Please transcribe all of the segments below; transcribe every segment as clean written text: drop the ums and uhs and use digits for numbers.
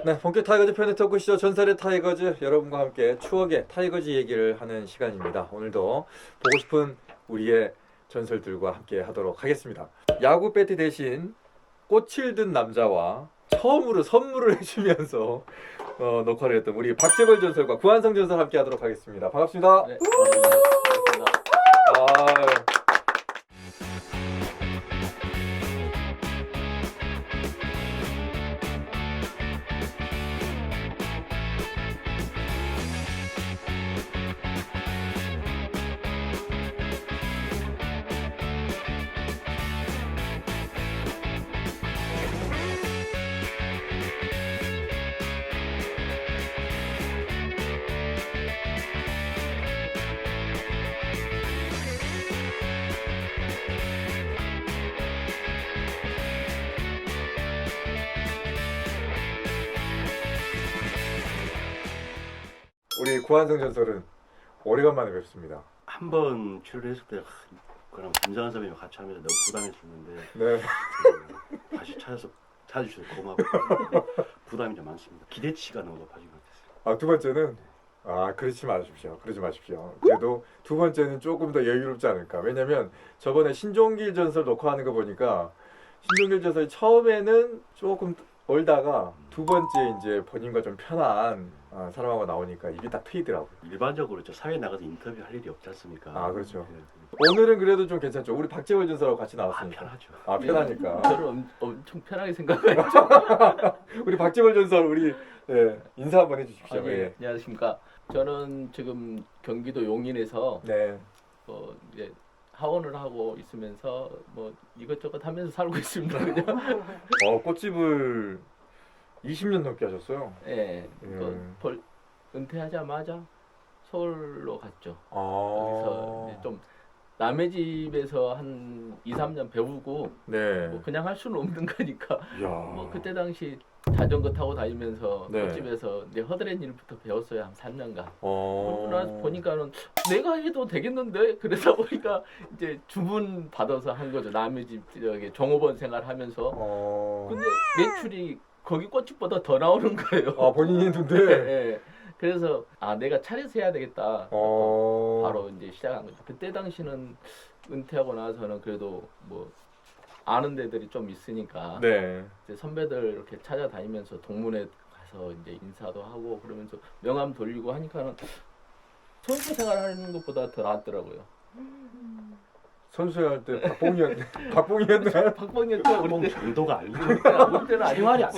네, 본격 타이거즈 편의 토크쇼 전설의 타이거즈 여러분과 함께 추억의 타이거즈 얘기를 하는 시간입니다. 오늘도 보고 싶은 우리의 전설들과 함께 하도록 하겠습니다. 야구 배트 대신 꽃을 든 남자와 처음으로 선물을 해주면서 녹화를 했던 우리 박재벌 전설과 구한성 전설 함께 하도록 하겠습니다. 반갑습니다. 네, 반갑습니다. 아, 우리 구한성 전설은 오래간만에 뵙습니다. 한 번 출연했을 때 그럼 김정한 선배님 같이 하면서 너무 부담했었는데 네. 다시 찾아주셔서 고맙고 부담이 좀 많습니다. 기대치가 너무 높아진 것 같았어요. 아, 두 번째는 그러지 마십시오. 그래도 두 번째는 조금 더 여유롭지 않을까. 왜냐면 저번에 신종길 전설 녹화하는 거 보니까 신종길 전설이 처음에는 조금 얼다가 두 번째 이제 본인과 좀 편한 사람하고 나오니까 입이 딱 트이더라고요. 일반적으로 저 사회 나가서 인터뷰 할 일이 없지 않습니까? 아, 그렇죠. 네. 오늘은 그래도 좀 괜찮죠. 우리 박재월 전설하고 같이 아, 나왔으니까. 편하죠. 편하니까. 저를 엄청 편하게 생각해요. 우리 박재월 전설 우리 인사 한번 해주십시오. 아, 예. 안녕하십니까. 저는 지금 경기도 용인에서 네. 이제 하원을 하고 있으면서 뭐 이것저것 하면서 살고 있습니다. 그냥. 꽃집을 20년 넘게 하셨어요. 예. 은퇴하자마자 서울로 갔죠. 아. 거기서 이제 좀 남의 집에서 한 2, 3년 배우고 네. 뭐 그냥 할 수는 없는 거니까 야. 뭐 그때 당시 자전거 타고 다니면서 네. 꽃집에서 이제 허드렛 일부터 배웠어요. 한 3년간. 어. 그러고 나서 보니까는 내가 해도 되겠는데 그러다 보니까 이제 주문 받아서 한 거죠. 남의 집 저기 종업원 생활하면서. 근데 매출이 거기 꽃집보다 더 나오는 거예요. 본인이 예, 했는데. 예. 그래서 내가 차려서 해야 되겠다. 바로 이제 시작한 거죠. 그때 당시는 은퇴하고 나서는 그래도 뭐 아는 데들이 좀 있으니까 네. 이제 선배들 이렇게 찾아다니면서 동문회 가서 이제 인사도 하고 그러면서 명함 돌리고 하니까는 선수 생활하는 것보다 더 낫더라고요. 선수 할때 박봉이었나요? 박봉이었죠. 뽕 우리 때 정도가 아니고 우리 때는 아직 생활이 안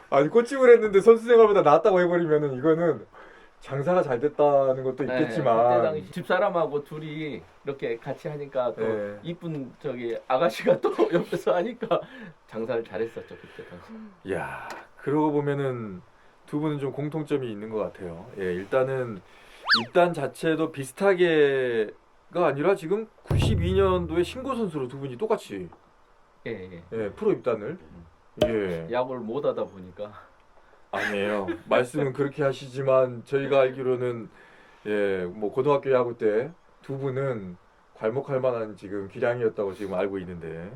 아니 꽃집을 했는데 선수 생활보다 낫다고 해버리면은 이거는 장사가 잘 됐다는 것도 그때 있겠지만. 당시 집사람하고 둘이 이렇게 같이 하니까 또 네. 이쁜 저기 아가씨가 또 옆에서 하니까 장사를 잘했었죠 그때 당시. 야, 그러고 보면은 두 분은 좀 공통점이 있는 것 같아요. 예, 일단은 입단 자체도 비슷하게가 아니라 지금 92년도에 신고 선수로 두 분이 똑같이 예. 프로 입단을. 예. 야구를 못 하다 보니까. 아니에요. 말씀은 그렇게 하시지만 저희가 알기로는 뭐 고등학교 야구 때 두 분은 괄목할 만한 지금 기량이었다고 지금 알고 있는데.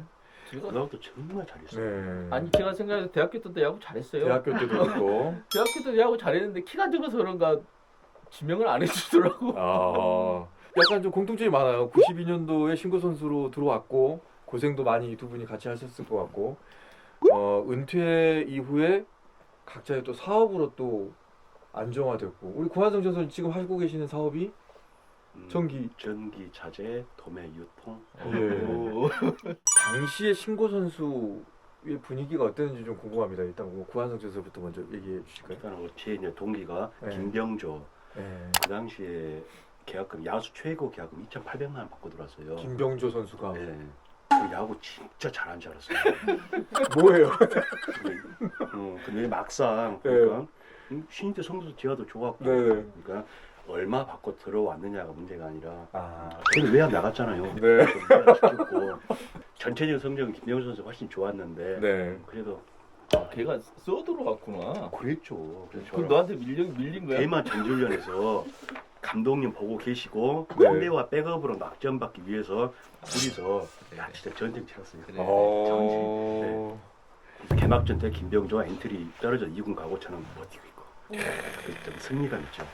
고등학교 정말 잘했어요. 네. 아니 제가 생각해도 대학교 때도 야구 잘했어요. 대학교 때도 그렇고. 대학교 때도 야구 잘했는데 키가 적어서 그런가 지명을 안 해주더라고. 약간 좀 공통점이 많아요. 92년도에 신고 선수로 들어왔고 고생도 많이 두 분이 같이 하셨을 것 같고 은퇴 이후에 각자의 또 사업으로 또 안정화됐고 우리 구한성 전선 지금 하고 계시는 사업이 전기 자재, 도매, 유통. 당시의 신고 선수의 분위기가 어땠는지 좀 궁금합니다. 일단 뭐 구한성 전선부터 먼저 얘기해 주실까요? 일단 제 이제 동기가 네. 김병조. 네. 그 당시에 계약금 야수 최고 계약금 2,800만 원 받고 들어왔어요. 김병조 선수가 네. 그 야구 진짜 잘한 줄 알았어요. 뭐예요? 근데 막상 네. 그러니까 신인 때 성적도 제가 좋았고 네. 그러니까 얼마 받고 들어왔느냐가 문제가 아니라 아, 걔는 외야 나갔잖아요. 네. 시켰고 전체적인 성적은 김명수 선수 훨씬 좋았는데 네. 그래도 걔가 써 들어갔구나. 그랬죠. 그래서 그럼 너한테 밀린 거야? 걔만 전지훈련에서 감독님 보고 계시고 네. 상대와 백업으로 낙점받기 위해서 둘이서 야 진짜 전쟁 치렀어요. 그래. 네. 그래서 개막전 때 김병조와 엔트리 떨어져 2군 가고 저는 버티고 있고 좀 승리감 있죠.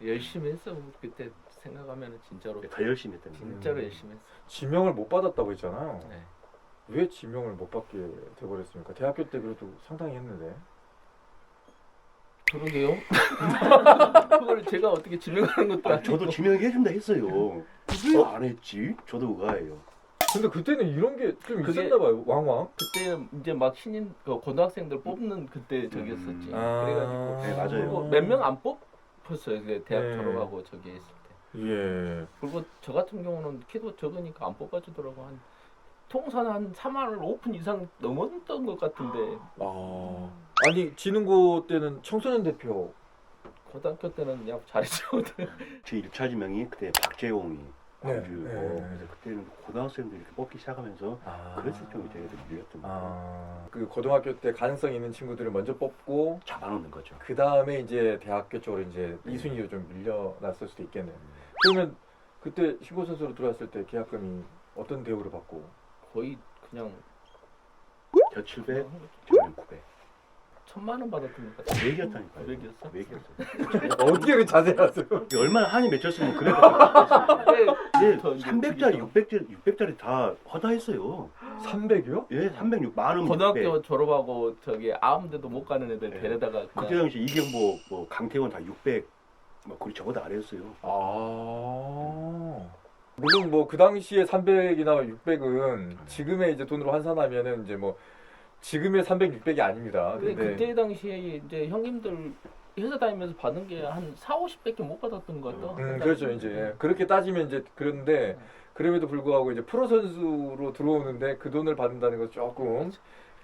열심히 했어. 그때 생각하면 진짜로 더 열심히 했다는 거예요. 진짜로 열심히 했어. 지명을 못 받았다고 했잖아요. 네. 왜 지명을 못 받게 돼버렸습니까? 대학교 때 그래도 상당히 했는데. 그러게요. 그걸 제가 어떻게 지명하는 것도 아니고. 저도 지명해준다 했어요. 왜 안 했지? 저도 의아해요. 근데 그때는 이런 게 좀 그게- 있었나 봐요. 왕왕. 그때 이제 막 신인 고등학생들 뽑는 그때 저기였었지. 아. 그래가지고 네, 맞아요. 몇 명 안 뽑혔어요. 그 대학 네. 졸업하고 저기 했을 때. 예. 그리고 저 같은 경우는 키도 적으니까 안 뽑아주더라고. 한 통산 한 3할 5분 이상 넘었던 것 같은데 아. 아니 지능고 때는 청소년 대표. 고등학교 때는 그냥 잘했죠. 제 1차 지명이 그때 박재홍이 네, 광주고 네. 그래서 그때는 고등학생들이 이렇게 뽑기 시작하면서 아. 그래서 좀 이제 밀렸던 거 같아요. 아. 그 고등학교 때 가능성 있는 친구들을 먼저 뽑고 잡아놓는 거죠. 그 다음에 이제 대학교 쪽으로 이제 네. 2순위로 좀 밀려났을 수도 있겠네요. 그러면 그때 신고 선수로 들어왔을 때 계약금이 어떤 대우를 받고? 거의 그냥 저 700, 저는 900. 1,000만 원 받았던 것 같아. 900이었다니까요. 900이었어? 900이었어요. 어떻게 그렇게 자세하세요? 얼마나 한이 맺혔으면 그래도 네, 예, 300짜리, 600짜리 다 허다했어요. 300이요? 예, 306 만원. 고등학교 졸업하고 저기 아무데도 못 가는 애들 네. 데려다가 그때 그냥 당시 이경보, 뭐 강태원 다 600, 뭐 그리 저보다 아래였어요. 아. 물론 뭐 그 당시에 300이나 600은 지금의 이제 돈으로 환산하면은 이제 뭐 지금의 300, 600이 아닙니다. 근데 근데 그때 당시에 이제 형님들 회사 다니면서 받은 게 한 4, 50밖에 못 받았던 것 같아. 그렇죠. 이제 그렇게 따지면 이제 그런데 그럼에도 불구하고 이제 프로 선수로 들어오는데 그 돈을 받는다는 건 조금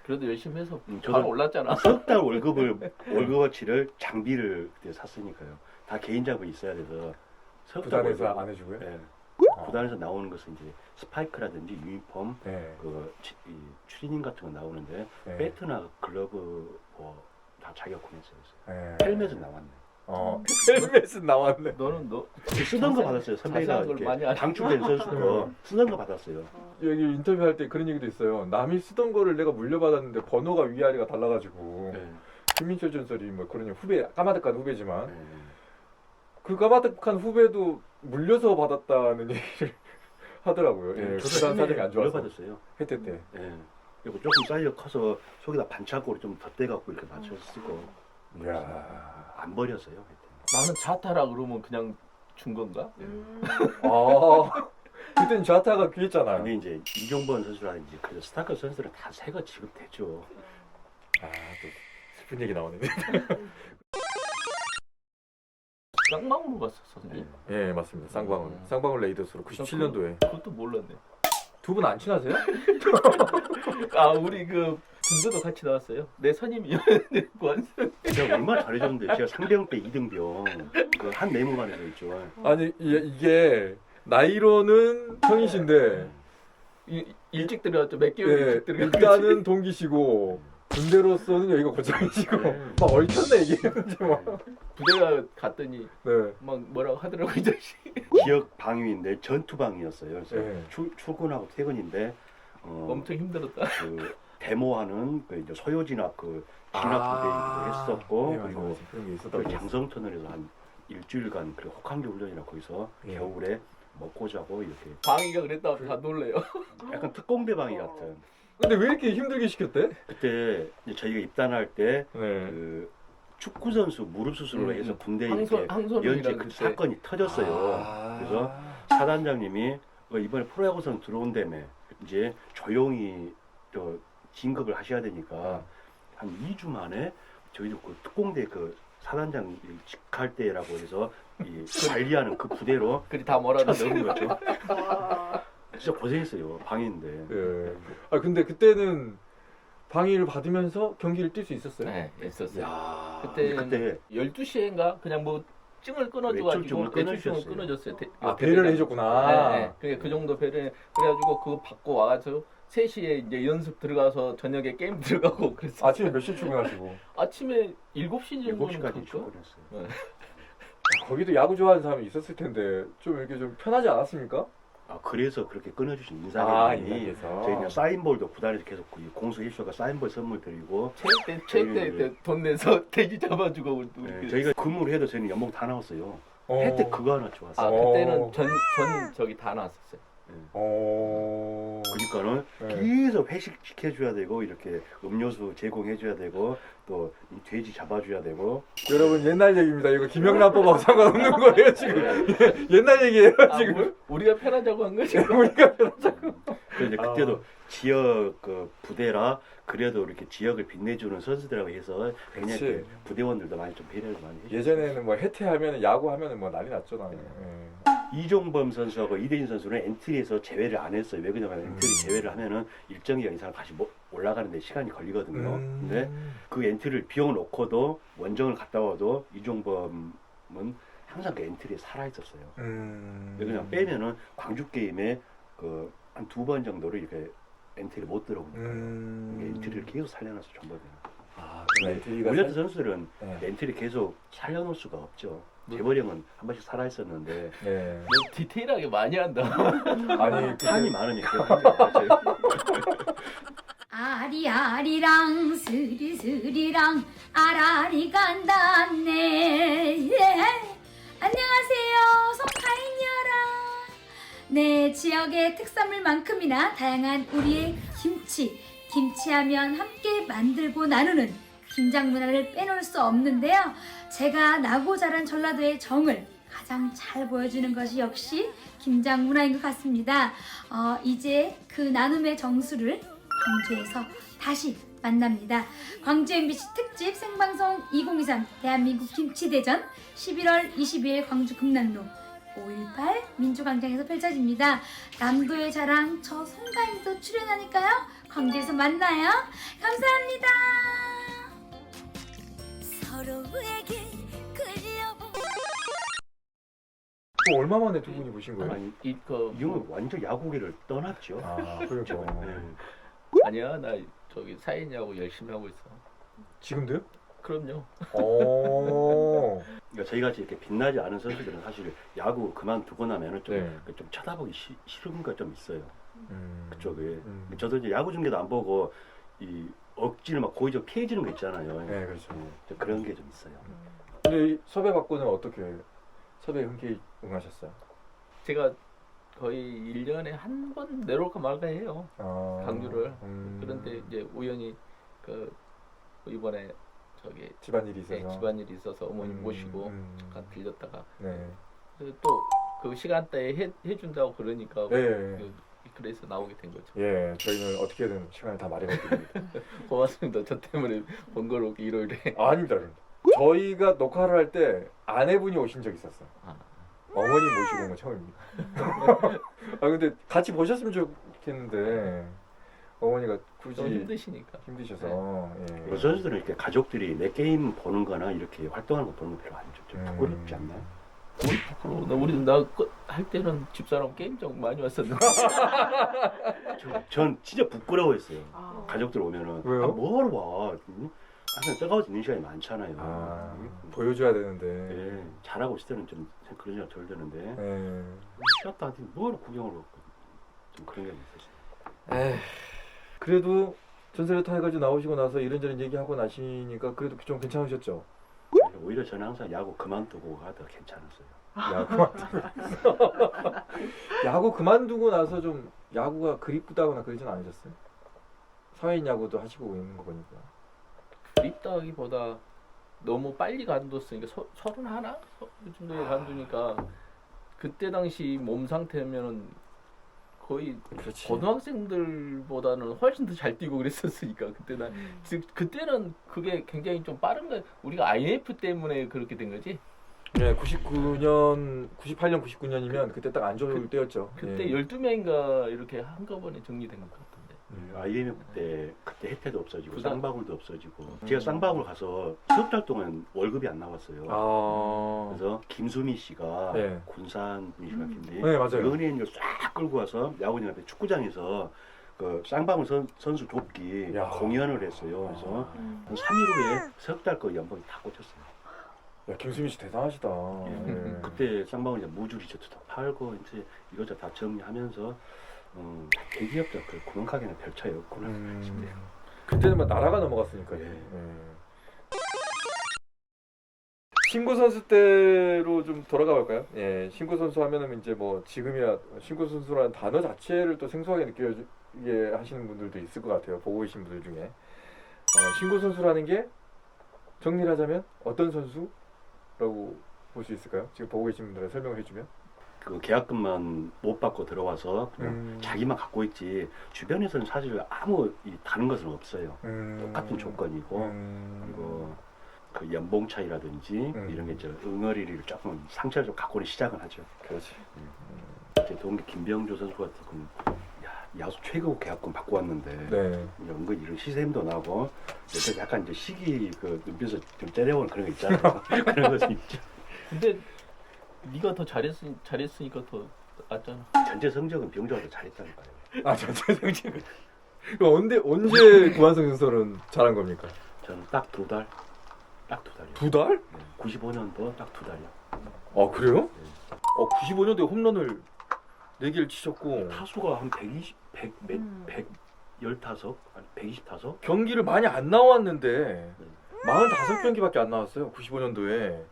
그래도 열심히 해서 저도 바로 올랐잖아. 석 달 월급어치를 장비를 그때 샀으니까요. 다 개인 장비 있어야 돼서 석 달 구단에서 월급. 안 해주고요. 예. 아. 구단에서 나오는 것은 이제 스파이크라든지 유니폼, 네. 이 추리닝 같은 거 나오는데 네. 배트나 글러브 뭐 다 자기가 구매했어요. 네. 헬멧은 나왔네. 헬멧은 나왔네. 너는 너 쓰던 거 받았어요. 선배가 자세한 걸 많이 이렇게 안 방출된 선수 거 쓰던 거 받았어요. 여기 인터뷰할 때 그런 얘기도 있어요. 남이 쓰던 거를 내가 물려받았는데 번호가 위아래가 달라가지고 네. 김민철 전설이 뭐 그런 후배 까마득한 후배지만 네. 그 까마득한 후배도 물려서 받았다는 얘기를 하더라고요. 예, 저도 부산 사정이 안 좋아서 물려받았어요. 혜태 때. 예. 그리고 조금 사이즈가 커서 속에다 반창고를 좀 덧대갖고 이렇게 맞춰서 쓰고 이야. 안 버렸어요. 하여튼. 나는 자타라 그러면 그냥 준 건가? 아 그땐 좌타가 귀했잖아요. 근데 이제 이종범 선수라든지 그래도 스타크 선수들은 다 새거 지급됐죠. 아또 슬픈 얘기 나오네. 쌍방으로 갔었었니? 예 맞습니다. 쌍방울 쌍방울 레이더스로 97년도에 그것도 몰랐네. 두 분 안 친하세요? 아 우리 그 군대도 같이 나왔어요. 내 선임이었는데 관성. 제가 얼마나 잘해줬는데 제가 상병 때 2등병 그한 내무반에서 있죠. 아니 이게 나이로는 형이신데 일찍 들어왔죠. 몇 개월 예, 일찍 들어갔지. 일단은 동기시고 군대로서는 여기가 고장이시고 네. 막 얽혔네 얘기했는지 막. 부대가 갔더니 네. 막 뭐라고 하더라고 이 자식. 지역 방위인데 전투방이었어요. 그래서 네. 출근하고 퇴근인데 엄청 힘들었다. 그 데모하는 그 이제 소요진압 그 진압 부대 했었고 네, 맞아, 그리고 맞아. 그런 게 있었다고 그 그랬어요. 장성터널에서 한 일주일간 그 혹한기 훈련이라 거기서 예. 겨울에 먹고 자고 이렇게 방위가 그랬다 다 놀래요. 약간 특공대 방위 같은. 근데 왜 이렇게 힘들게 시켰대? 그때 이제 저희가 입단할 때 네. 그 축구 선수 무릎 수술을 해서 군대에 이렇게 연재 항소년이라는 그 그때. 사건이 터졌어요. 아. 그래서 사단장님이 이번에 프로야구선 들어온다며 이제 조용히 저 진급을 하셔야 되니까 한 2주 만에 저희도 그 특공대 그 사단장 직할 때라고 해서 이 관리하는 그 부대로 그리 다 뭐라도 차 넣은 거죠. 진짜 고생했어요. 방인데. 예. 아 근데 그때는 방위를 받으면서 경기를 뛸 수 있었어요? 네, 있었어요. 야. 그때 12시인가 그냥 뭐 증을 끊어줘가지고 외출증을 외출증을 끊어주셨어요. 끊어줬어요. 아 배려를 해줬구나. 네, 네. 그 정도 배려. 그래가지고 그거 받고 와서 3시에 이제 연습 들어가서 저녁에 게임 들어가고 그랬어요. 아침에 몇 시에 출근하시고? 아침에 7시 정도는 7시까지 갔죠. 출근했어요. 거기도 야구 좋아하는 사람이 있었을 텐데 좀 이렇게 좀 편하지 않았습니까? 그래서 그렇게 끊어주신 아, 인사님이 인사께서. 저희 그냥 사인볼도 구단에서 계속 공수 해주셔서 사인볼 선물 드리고 체육 때 돈 내서 돼지 잡아주고 우리 네, 저희가 근무를 해도 저희는 연봉 다 나왔어요. 혜택 그거 하나 좋았어요. 아 그때는 전 저기 다 나왔었어요. 그러니까는 네. 계속 회식 시켜줘야 되고 이렇게 음료수 제공해줘야 되고 또 이 돼지 잡아줘야 되고 여러분 옛날 얘기입니다. 이거 김영란법하고 상관없는 거예요 지금. 옛날 얘기예요 지금. 우리가 편하자고 한 거지. 우리가 편하자고. 그래서 이제 그때도 지역 그 부대라 그래도 이렇게 지역을 빛내주는 선수들하고 해서 굉장히 그치. 이렇게 부대원들도 많이 좀 배려를 많이 해줬어요. 예전에는 뭐 해태하면 야구 하면은 뭐 난리 났죠 나는. 이종범 선수하고 이대진 선수는 엔트리에서 제외를 안 했어요. 왜 그러냐면 엔트리 제외를 하면은 일정 기간 이상 다시 올라가는데 시간이 걸리거든요. 근데 그 엔트리를 비워놓고도 원정을 갔다 와도 이종범은 항상 그 엔트리에 살아 있었어요. 왜 그냥 빼면은 광주 게임에 그 한 2번 정도를 이렇게 엔트리 못 들어오니까 엔트리를 계속 살려놔서 정보되는. 아, 그럼 엔트리가 우리 같은 선수들은 네. 엔트리 계속 살려놓을 수가 없죠. 재벌형은 한 번씩 살아 있었는데 네. 너 디테일하게 많이 한다. 아니 판이 많으니까. 아리아리랑 스리스리랑 아라리 간다네. 예. 안녕하세요, 송가인이여라. 네, 지역의 특산물만큼이나 다양한 우리의 김치하면 함께 만들고 나누는 김장 문화를 빼놓을 수 없는데요. 제가 나고 자란 전라도의 정을 가장 잘 보여주는 것이 역시 김장 문화인 것 같습니다. 이제 그 나눔의 정수를 광주에서 다시 만납니다. 광주 MBC 특집 생방송 2023 대한민국 김치대전 11월 22일 광주 금남로 5.18 민주광장에서 펼쳐집니다. 남도의 자랑 저 송가인도 출연하니까요. 광주에서 만나요. 감사합니다. 서로에게 끌려보. 얼마 만에 두 분이 보신 거예요? 아니, 이거 이 형은 완전 야구계를 떠났죠. 아 그렇죠. 네. 아니야 나 저기 사인이하고 열심히 하고 있어. 지금도요? 그럼요. 그러니까 저희 같이 이렇게 빛나지 않은 선수들은 사실 야구 그만두고 나면은 좀, 네. 좀 쳐다보기 싫은 거 좀 있어요. 그쪽에. 음. 저도 이제 야구 중계도 안 보고 이 억지를 막 고의적 피해지는 거 있잖아요. 네 그렇죠. 좀 그런 게 좀 있어요. 근데 이 섭외 받고는 어떻게 섭외 흔쾌히 응하셨어요? 제가 거의 1년에 한 번 내려올까 말까 해요. 아, 광주를. 그런데 이제 우연히 그 이번에 저기 집안일이 있어서. 집안일이 있어서 어머님 모시고 잠깐 들렸다가 네. 또 그 시간대에 해준다고 그러니까 네. 그래서 나오게 된 거죠. 예, 저희는 어떻게든 시간을 다 마련해드립니다. 고맙습니다. 저 때문에 번거롭게 일요일에. 아닙니다, 아닙니다. 저희가 녹화를 할 때 아내분이 오신 적 있었어요. 아. 어머니 모시고 온 건 처음입니다. 아 근데 같이 보셨으면 좋겠는데 어머니가 굳이 좀 힘드시니까. 힘드셔서. 예. 그 선수들은 이렇게 가족들이 내 게임 보는 거나 이렇게 활동하는 거 보는 거 별로 안 좋죠. 좀 부끄럽지 않나요? 우리 부끄러워. 우리 나 할 때는 집사람 게임장 많이 왔었는데. 전 진짜 부끄러워했어요. 가족들 오면은 왜요? 뭐하러 와? 항상 뜨거워서 있는 시간이 많잖아요. 아, 보여줘야 되는데. 네, 잘하고 있을 때는 좀 그런 생각 덜 드는데 예. 쉬었다 하더니 뭐하러 구경을 왔고 좀 그런 게 있었어요. 에이, 그래도 전설의 타이거즈 나오시고 나서 이런저런 얘기하고 나시니까 그래도 좀 괜찮으셨죠? 오히려 저는 항상 야구 그만두고 가도 괜찮았어요. 야구 그만두고 나서 좀 야구가 그립다거나 그러진 않으셨어요? 사회인 야구도 하시고 있는 거 보니까. 그립다기보다 너무 빨리 간뒀으니까 31? 이 정도에 간두니까 그때 당시 몸 상태면은 거의 그렇지. 고등학생들보다는 훨씬 더 잘 뛰고 그랬었으니까 그때는 그게 굉장히 좀 빠른 거. 우리가 IMF 때문에 그렇게 된 거지. 네, 98년, 99년이면 그때 딱 안 좋을 때였죠. 그때 예. 12명인가 이렇게 한꺼번에 정리된 것 같은데. IMF 때 그때 혜태도 없어지고 부산- 쌍방울도 없어지고 제가 쌍방울 가서 석 달 동안 월급이 안 나왔어요. 아, 그래서 김수미 씨가 네. 군산 분이신가 김대 네, 맞아요. 연예인을 싹 끌고 와서 야구장 앞에 축구장에서 그 쌍방울 선수 돕기 야. 공연을 했어요. 그래서 한 3일 후에 석 달 거 연봉이 다 꽂혔어요. 야, 김수민 씨 대단하시다. 예. 그때 쌍방울 이제 무주 리조트도 팔고 이제 이것저것 다 정리하면서 대기업도 그 구멍가게는 별 차이 없구나 싶네요. 그때는 막 나라가 넘어갔으니까요. 예. 예. 신구 선수 때로 좀 돌아가 볼까요? 예, 신구 선수 하면은 이제 뭐 지금이야 신구 선수라는 단어 자체를 또 생소하게 느끼게 하시는 분들도 있을 것 같아요. 보고 계신 분들 중에 신구 선수라는 게 정리를 하자면 어떤 선수라고 볼 수 있을까요? 지금 보고 계신 분들에 설명을 해주면. 그 계약금만 못 받고 들어와서 그냥 자기만 갖고 있지 주변에서는 사실 아무 다른 것은 없어요. 똑같은 조건이고 그리고 그 연봉 차이라든지 이런 게 이제 응어리를 조금 상처를 좀 갖고는 시작을 하죠. 그렇지. 제 동기 김병조 선수 같은 경우는 야수 최고 계약금 받고 왔는데 네. 은근 이런 시샘도 나고 그래서 약간 이제 시기 그 눈빛을 좀 째려보는 그런 거 있잖아요. 그런 것이 있죠. 근데 네가 더 잘했으니까 더 낫잖아. 전체 성적은 병조가 더 잘했다니까요. 아 전체 성적은. 언제 구한성 선수는 잘한 겁니까? 저는 딱 두 달. 딱 두 달이요. 두 달? 95년도 딱 두 달이요. 아 그래요? 95년도에 홈런을 4개를 치셨고 타수가 한 120, 115, 아니 120타석? 경기를 많이 안 나왔는데 45경기밖에 안 나왔어요. 95년도에.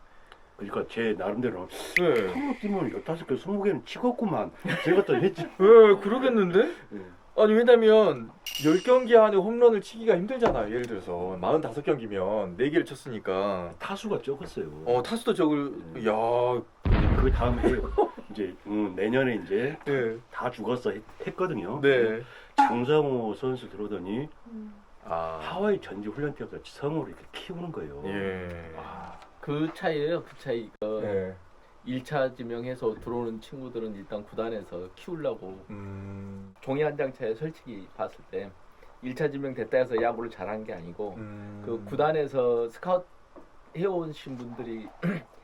그러니까 제 나름대로 네. 프로 뛰면 15개, 20개는 치겠구만 생각도 했지. 네, 그러겠는데? 네. 아니 왜냐면 10경기 안에 홈런을 치기가 힘들잖아요. 예를 들어서 45경기면 4개를 쳤으니까 타수가 적었어요. 타수도 적을 야, 그 다음 해 이제 내년에 이제 네. 다 죽었어 했거든요. 네. 장성호 선수 들어오더니 아. 하와이 전지 훈련 때부터 성으로 이렇게 키우는 거예요. 예. 그 차이예요. 그 차이. 네. 1차 지명해서 들어오는 친구들은 일단 구단에서 키우려고 종이 한 장 차에 솔직히 봤을 때 1차 지명 됐다 해서 야구를 잘한 게 아니고 그 구단에서 스카우트 해오신 분들이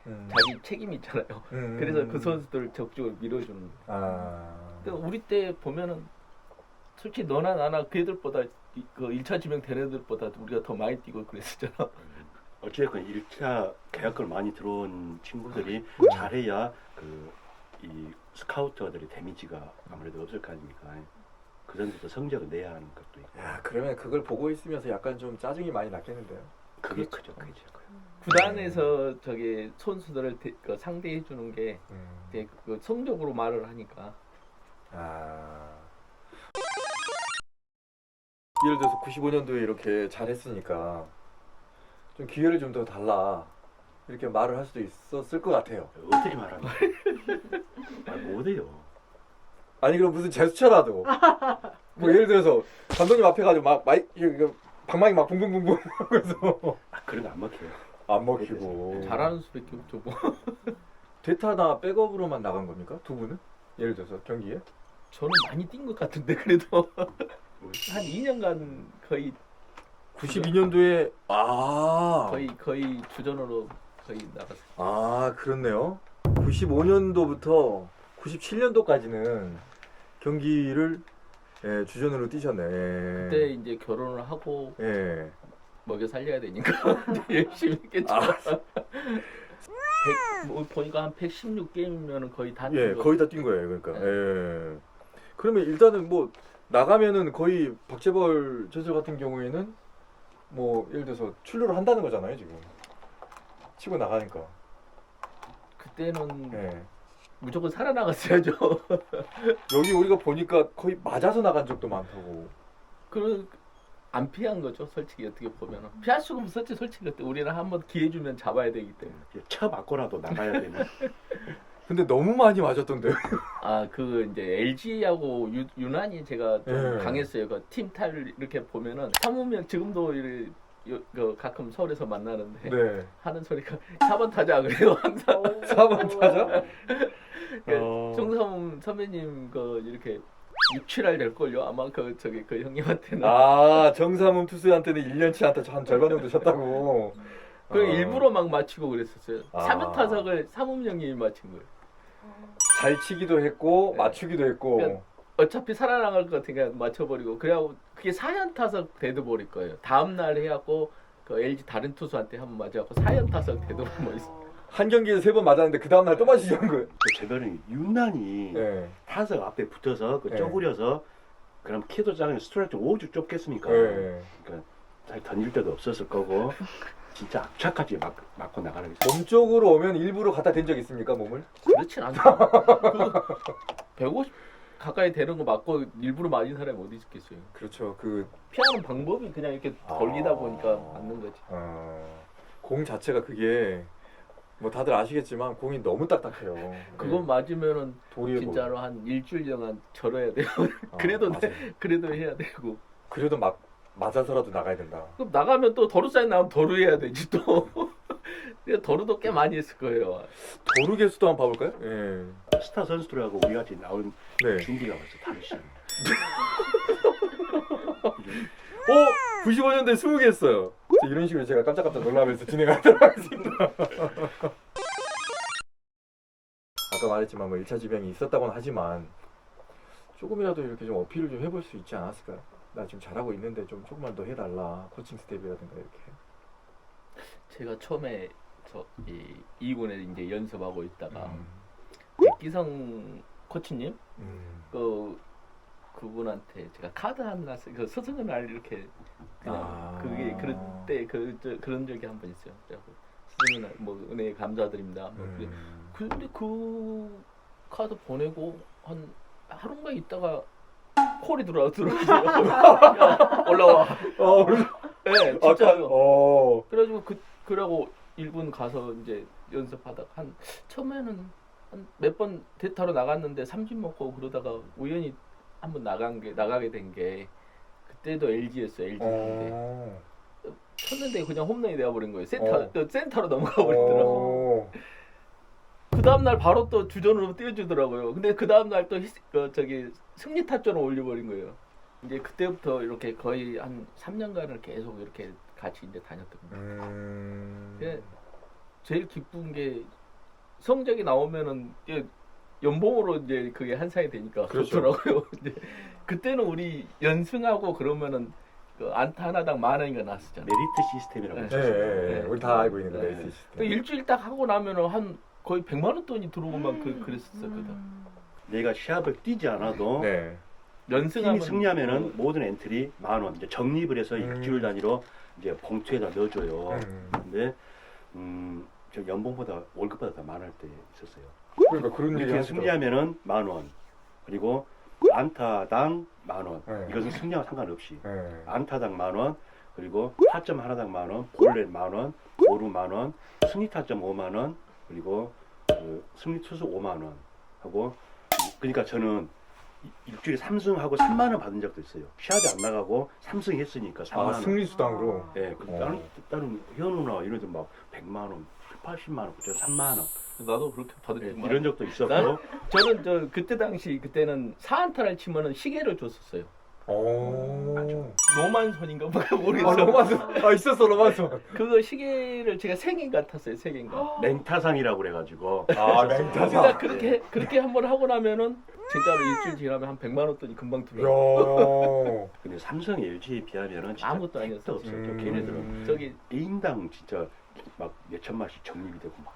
자기 책임이 있잖아요. 그래서 그 선수들을 적극적으로 밀어주는 거예요. 아. 근데 우리 때 보면은 솔직히 너나 나나 그 애들보다 그 1차 지명 된 애들보다 우리가 더 많이 뛰고 그랬었잖아. 어쨌든 1차 계약을 많이 들어온 친구들이 잘해야 이 스카우터들의 데미지가 아무래도 없을 거 아닙니까? 그 선수도 성적을 내야 하는 것도 있고. 야, 그러면 그걸 보고 있으면서 약간 좀 짜증이 많이 났겠는데요. 그게 크죠, 그게 크죠. 구단에서 저기 선수들을 상대해 주는 게 이제 그 성적으로 말을 하니까. 아. 예를 들어서 95년도에 이렇게 잘했으니까 좀 기회를 좀 더 달라 이렇게 말을 할 수도 있었을 것 같아요. 어떻게 말하는 거예요? 못해요. 아니 그럼 무슨 제스처라도 뭐 예를 들어서 감독님 앞에 가지고 막 방망이 막 붕붕붕붕 그래서 그런 거 안 먹혀요. 안 먹히고 잘하는 수밖에 없죠 뭐. 대타나 백업으로만 나간 겁니까? 두 분은? 예를 들어서 경기에? 저는 많이 뛴 것 같은데 그래도 한 2년간 거의 92년도에 거의 주전으로 거의 나갔어요. 아 그렇네요. 95년도부터 97년도까지는 경기를 주전으로 뛰셨네. 그때 이제 결혼을 하고 예. 먹여 살려야 되니까 열심히 했겠죠. 보니까 한 116게임이면 거의 다 예, 거의 다 뛴 거예요. 그러니까. 예. 그러면 일단은 뭐 나가면은 거의 박재벌 전설 같은 경우에는 뭐 예를 들어서 출루를 한다는 거잖아요, 지금. 치고 나가니까. 그때는 예. 무조건 살아나갔어야죠. 여기 우리가 보니까 거의 맞아서 나간 적도 많다고. 안 피한 거죠, 솔직히 어떻게 보면은. 피할 수가 없었지, 솔직히 그때 우리는 한번 기회 주면 잡아야 되기 때문에. 쳐 맞고라도 나가야 되는. 근데 너무 많이 맞았던데요. 그 이제 LG하고 유난히 제가 좀 예. 강했어요. 그 팀탈 이렇게 보면은 사무면 지금도 가끔 서울에서 만나는데 네. 하는 소리가 4번 타자 그래요 항상. 4번 타자? 정삼 선배님 이렇게 6, 7할 될 걸요. 아마 그 형님한테는. 아, 정삼훈 투수한테는 1년치 한타 한 절반 정도 쳤다고. 일부러 막 맞히고 그랬었어요. 아. 3연 타석을 삼훈 형님이 맞힌 거예요. 잘 치기도 했고 맞추기도 했고. 그러니까 어차피 살아나갈 것 같으니까 맞춰버리고 그래갖고 그게 4연 타석 되돌 버릴 거예요. 다음 날 해갖고 그 LG 다른 투수한테 한번 맞아갖고 4연 타석 되돌 뭐 있어. 한 경기에서 3번 맞았는데 그 다음날 또 맞으시는 거예요? 그 제변이 유난히 네. 타석 앞에 붙어서 그 네. 쪼그려서 그럼 키도 작은 스트라이크 오죽 좁겠습니까? 네. 그러니까 잘 던질 데도 없었을 거고 진짜 악착같이 맞고 나가는 게 몸 쪽으로 오면 일부러 갖다 댄 적 있습니까, 몸을? 그렇진 않죠. 그 150 가까이 되는 거 맞고 일부러 맞은 사람이 어디 있겠어요. 그렇죠. 피하는 방법이 그냥 이렇게 걸리다 보니까 맞는 거지. 공 자체가 그게 뭐 다들 아시겠지만 공이 너무 딱딱해요. 그거 맞으면은 도리에 진짜로 한 일주일 동안 절어야 돼요. 그래도 맞아요. 그래도 해야 되고. 그래도 막 맞아서라도 나가야 된다. 그럼 나가면 또 도루 사인 나오면 도루 해야 되지 또. 근데 도루도 꽤 많이 했을 거예요. 도루 개수도 한번 봐볼까요? 예. 스타 선수들하고 우리 같이 나온 네. 준비가 벌써 다르시. 95년도에 20개 했어요. 이런 식으로 제가 깜짝깜짝 놀라면서 진행하도록 하겠습니다. 아까 말했지만 뭐 1차 지병이 있었다고는 하지만 조금이라도 이렇게 좀 어필을 좀 해볼 수 있지 않았을까요? 나 지금 잘하고 있는데 좀 조금만 더 해달라. 코칭 스텝이라든가 이렇게. 제가 처음에 저이 2군에 이제 연습하고 있다가 음. 백기성 코치님 음. 그분한테 제가 카드 하나 그 스승의 날 이렇게 그냥 아. 그게 그런 때 그런 적이 한 번 있어요. 그래갖고 스승의 날 뭐 은혜 감사드립니다. 뭐 근데 그 카드 보내고 한 하루인가 있다가 콜이 들어오더라고요. 올라와. 네, 진짜요. 그래가지고 그러고 1군 가서 이제 연습하다가 한 처음에는 한 몇 번 대타로 나갔는데 삼진 먹고 그러다가 우연히 한번 나가게 된 게 그때도 LG였어요. LG인데 쳤는데 그냥 홈런이 되어버린 거예요. 센터로 넘어가 버리더라고. 그 다음 날 바로 또 주전으로 띄워주더라고요. 근데 그 다음 날 또 승리 타점을 올려버린 거예요. 이제 그때부터 이렇게 거의 한 3년간을 계속 이렇게 같이 이제 다녔던 거예요. 제일 기쁜 게 성적이 나오면은 연봉으로 이제 그게 환산이 되니까 그렇죠. 좋더라고요. 이제 그때는 우리 연승하고 그러면은 그 안타 하나당 10,000원인가 나왔었잖아요. 메리트 시스템이라고 네. 했었어요. 우리 다 알고 있는 거 네. 메리트 그 시스템. 일주일 딱 하고 나면은 한 거의 100만 원 돈이 들어오고만 그랬었거든. 내가 시합을 뛰지 않아도 네. 팀이 연승하면 승리하면은 모든 엔트리 10,000원 이제 적립을 해서 일주일 단위로 이제 봉투에다 넣어줘요. 근데 저 연봉보다 월급보다 더 많을 때 있었어요. 그러니까 그런 얘기 이렇게 하시더라고요. 승리하면은 10,000원 그리고 안타당 10,000원 네. 이것은 승리와 상관없이 네. 안타당 10,000원 그리고 타점 하나당 10,000원 볼넷 10,000원 도루 10,000원 승리 타점 50,000원 그리고 그 승리 투수 50,000원 하고 그러니까 저는 일주일에 3승하고 3만 원 받은 적도 있어요. 시합이 안 나가고 3승 했으니까 3만 원. 승리 수당으로. 예, 그 다른 현우나 이런 데막 100만 원, 80만 원, 3만 원 나도 그렇게 받은 예, 적 이런 적도 있었고 나는- 저는 그때 당시 그때는 4안타를 치면은 시계를 줬었어요. 로만선인가 뭐 모르겠어. 로만선. 있었어 로만선. 그거 시계를 제가 3개인가 탔어요. 3개인가. 맹타상이라고 그래가지고 맹타사. 그러니까 그렇게 한번 하고 나면은 진짜로 일주일 지나면 한 100만 원 돈이 금방 들어. 야. 근데 삼성 LG에 비하면은 진짜 아무것도 아니었어. 택도 없었죠. 걔네들은 저기 개인당 진짜 막 몇천만씩 적립이 되고 막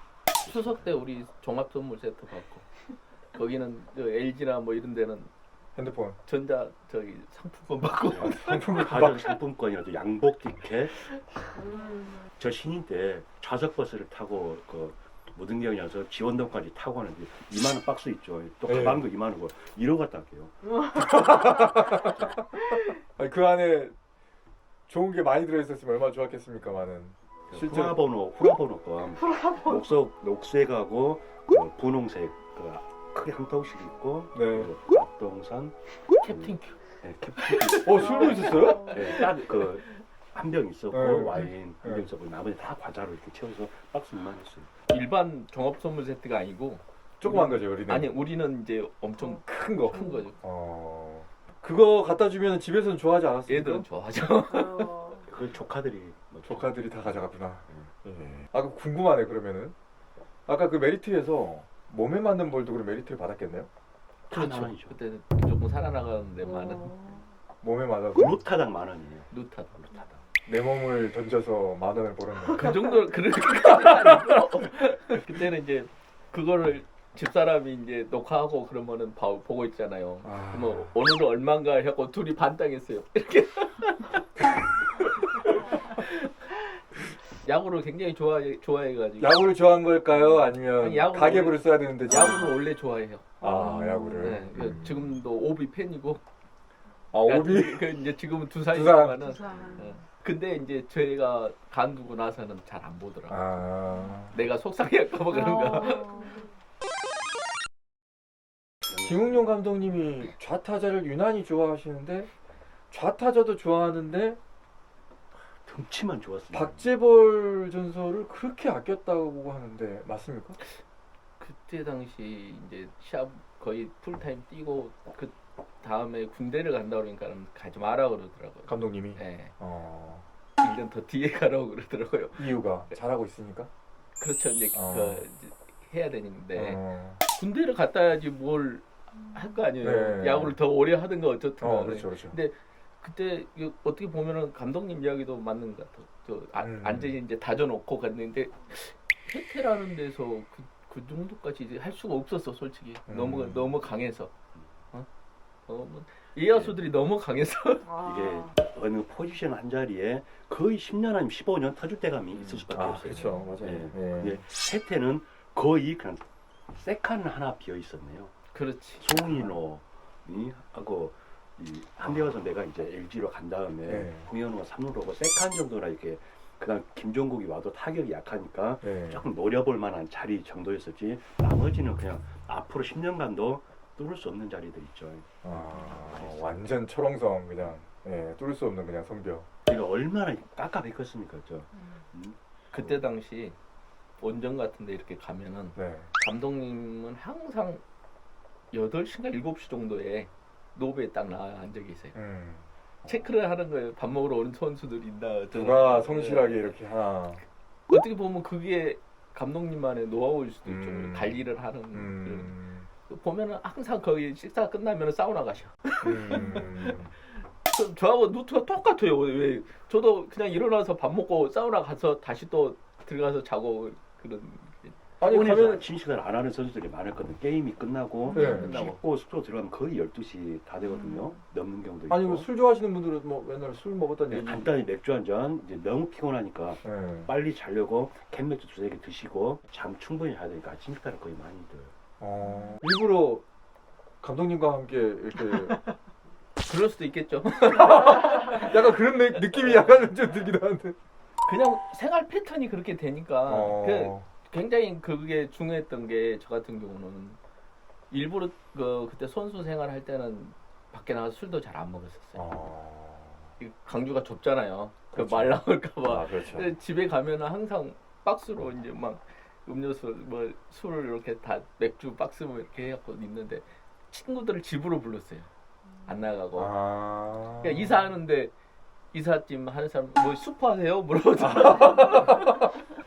추석 때 우리 종합 선물 세트 받고 거기는 LG나 뭐 이런 데는 핸드폰. 전자 상품권 받고 상품을 가전 상품권이라도 양복 티켓 저 신인 때 좌석 버스를 타고 그 무등경이어서 지원동까지 타고 가는데 2만 원 박스 있죠. 또 네. 가방도 2만 원고 1호 갔다 할게요. 그 안에 좋은 게 많이 들어있었으면 얼마나 좋았겠습니까만은. 실제 후라번호권 녹색하고 분홍색 그 크게 한 통씩 있고 네. 앞동산 캡틴 큐. 네, 캡틴 술도 있었어요? 네, 딱그 한 병 있었고 네. 와인 한 네. 병 있었고 나머지 다 과자로 이렇게 채워서 박스 2만 했어요. 일반 종합 선물 세트가 아니고 조그만 거죠 우리는. 아니 우리는 이제 엄청 큰 거. 큰 거죠. 그거 갖다 주면 집에서는 좋아하지 않았어요? 애들은 좋아하죠. 그 조카들이 조카들이 다 가져갔구나. 예. 그 궁금하네 그러면은. 아까 그 메리트에서 몸에 맞는 볼도 그럼 메리트를 받았겠네요? 그렇죠. 그때는 조금 살아나가는데 많은 몸에 맞아서 루타당 10,000원이에요. 루타다. 내 몸을 던져서 10,000원을 벌었네. 그 정도 그렇게까지는 아니고 그때는 이제 그거를 집사람이 이제 녹화하고 그러면은 보고 있잖아요. 아. 뭐 오늘은 얼마인가 하고 둘이 반당했어요. 이렇게 야구를 굉장히 좋아해가지고. 야구를 좋아한 걸까요? 아니면 아니, 야구를 가계부를 써야 되는데 야구를 원래 좋아해요. 아 야구를. 네, 지금도 오비 팬이고. 아 오비. 그 이제 지금은 두산. 두산이지만은. 근데 이제 저희가 간두고 나서는 잘 안 보더라고. 아. 내가 속상해할까봐 그런가. 김웅룡 감독님이 좌타자를 유난히 좋아하시는데 좌타자도 좋아하는데 덩치만 좋았습니다. 박재벌 전설을 그렇게 아꼈다고 하는데 맞습니까? 그때 당시 이제 시합 거의 풀타임 뛰고 그 다음에 군대를 간다 그러니까는 가지 마라 그러더라고요. 감독님이. 네. 1년 1년 더 뒤에 가라고 그러더라고요. 이유가 잘하고 있으니까. 그렇죠. 이제 이제 해야 되는데 어. 군대를 갔다 와야지 뭘 할 거 아니에요. 네. 야구를 더 오래 하든가 어쨌든 간에. 그렇죠, 그렇죠. 근데 그때 어떻게 보면은 감독님 이야기도 맞는 것 같아요. 완전히 이제 다져놓고 갔는데 해태라는 데서 그 정도까지 이제 할 수가 없었어, 솔직히. 너무 강해서. 이야수들이 너무 강해서. 이게 어느 포지션 한 자리에 거의 10년 아니면 15년 터질 때감이 있을 수밖에 없어요. 그렇죠, 맞아요. 예. 예. 근데 세태는 거의 그냥 세칸 하나 비어 있었네요. 그렇지. 송인호이 하고 한대화 선배가 이제 LG로 간 다음에 네. 홍현호가 3루로 오고 세칸 정도나 이렇게 그다음 김종국이 와도 타격이 약하니까 예. 조금 노려볼 만한 자리 정도였었지 나머지는 그냥 앞으로 10년간도 뚫을 수 없는 자리들 있죠. 완전 철옹성 그냥 뚫을 수 없는 그냥 성벽. 이거 얼마나 깝깝했겠습니까, 저. 그때 당시 원정 같은 데 이렇게 가면은 네. 감독님은 항상 8시인가 7시 정도에 노브에 딱 나와 앉아 계세요. 체크를 하는 거예요. 밥 먹으러 오는 선수들 있나. 누가 성실하게 이렇게 하나. 어떻게 보면 그게 감독님만의 노하우일 수도 있죠. 관리를 하는. 보면은 항상 거기 식사 끝나면 사우나 가셔. 저하고 루트가 똑같아요. 왜 저도 그냥 일어나서 밥 먹고 사우나 가서 다시 또 들어가서 자고 그런. 아니 오늘 가면 아침 식사를 안 하는 선수들이 많았거든. 게임이 끝나고 네. 씻고 숙소 들어가면 거의 12시 다 되거든요. 넘는 경우도 있고. 아니 술 좋아하시는 분들은 뭐 맨날 술 먹었다는 네, 얘기. 간단히 맥주 한 잔 이제 너무 피곤하니까 네. 빨리 자려고 캔맥주 2-3개 드시고 잠 충분히 자야 되니까 아침 식사를 거의 많이들. 일부러 감독님과 함께 이렇게 그럴 수도 있겠죠. 약간 그런 느낌이 약간 좀 들기도 한데. 그냥 생활 패턴이 그렇게 되니까 어. 굉장히 그게 중요했던 게 저 같은 경우는 일부러 그때 선수 생활할 때는 밖에 나가서 술도 잘 안 먹었었어요. 이 강주가 좁잖아요. 그렇죠. 말 나올까봐. 그렇죠. 근데 집에 가면은 항상 박스로 이제 막 음료수 뭐 술을 이렇게 다 맥주 박스 뭐 이렇게 해갖고 있는데 친구들을 집으로 불렀어요. 안 나가고. 그러니까 이사하는데 이삿짐 하는 사람 뭐 슈퍼하세요? 물어보잖아.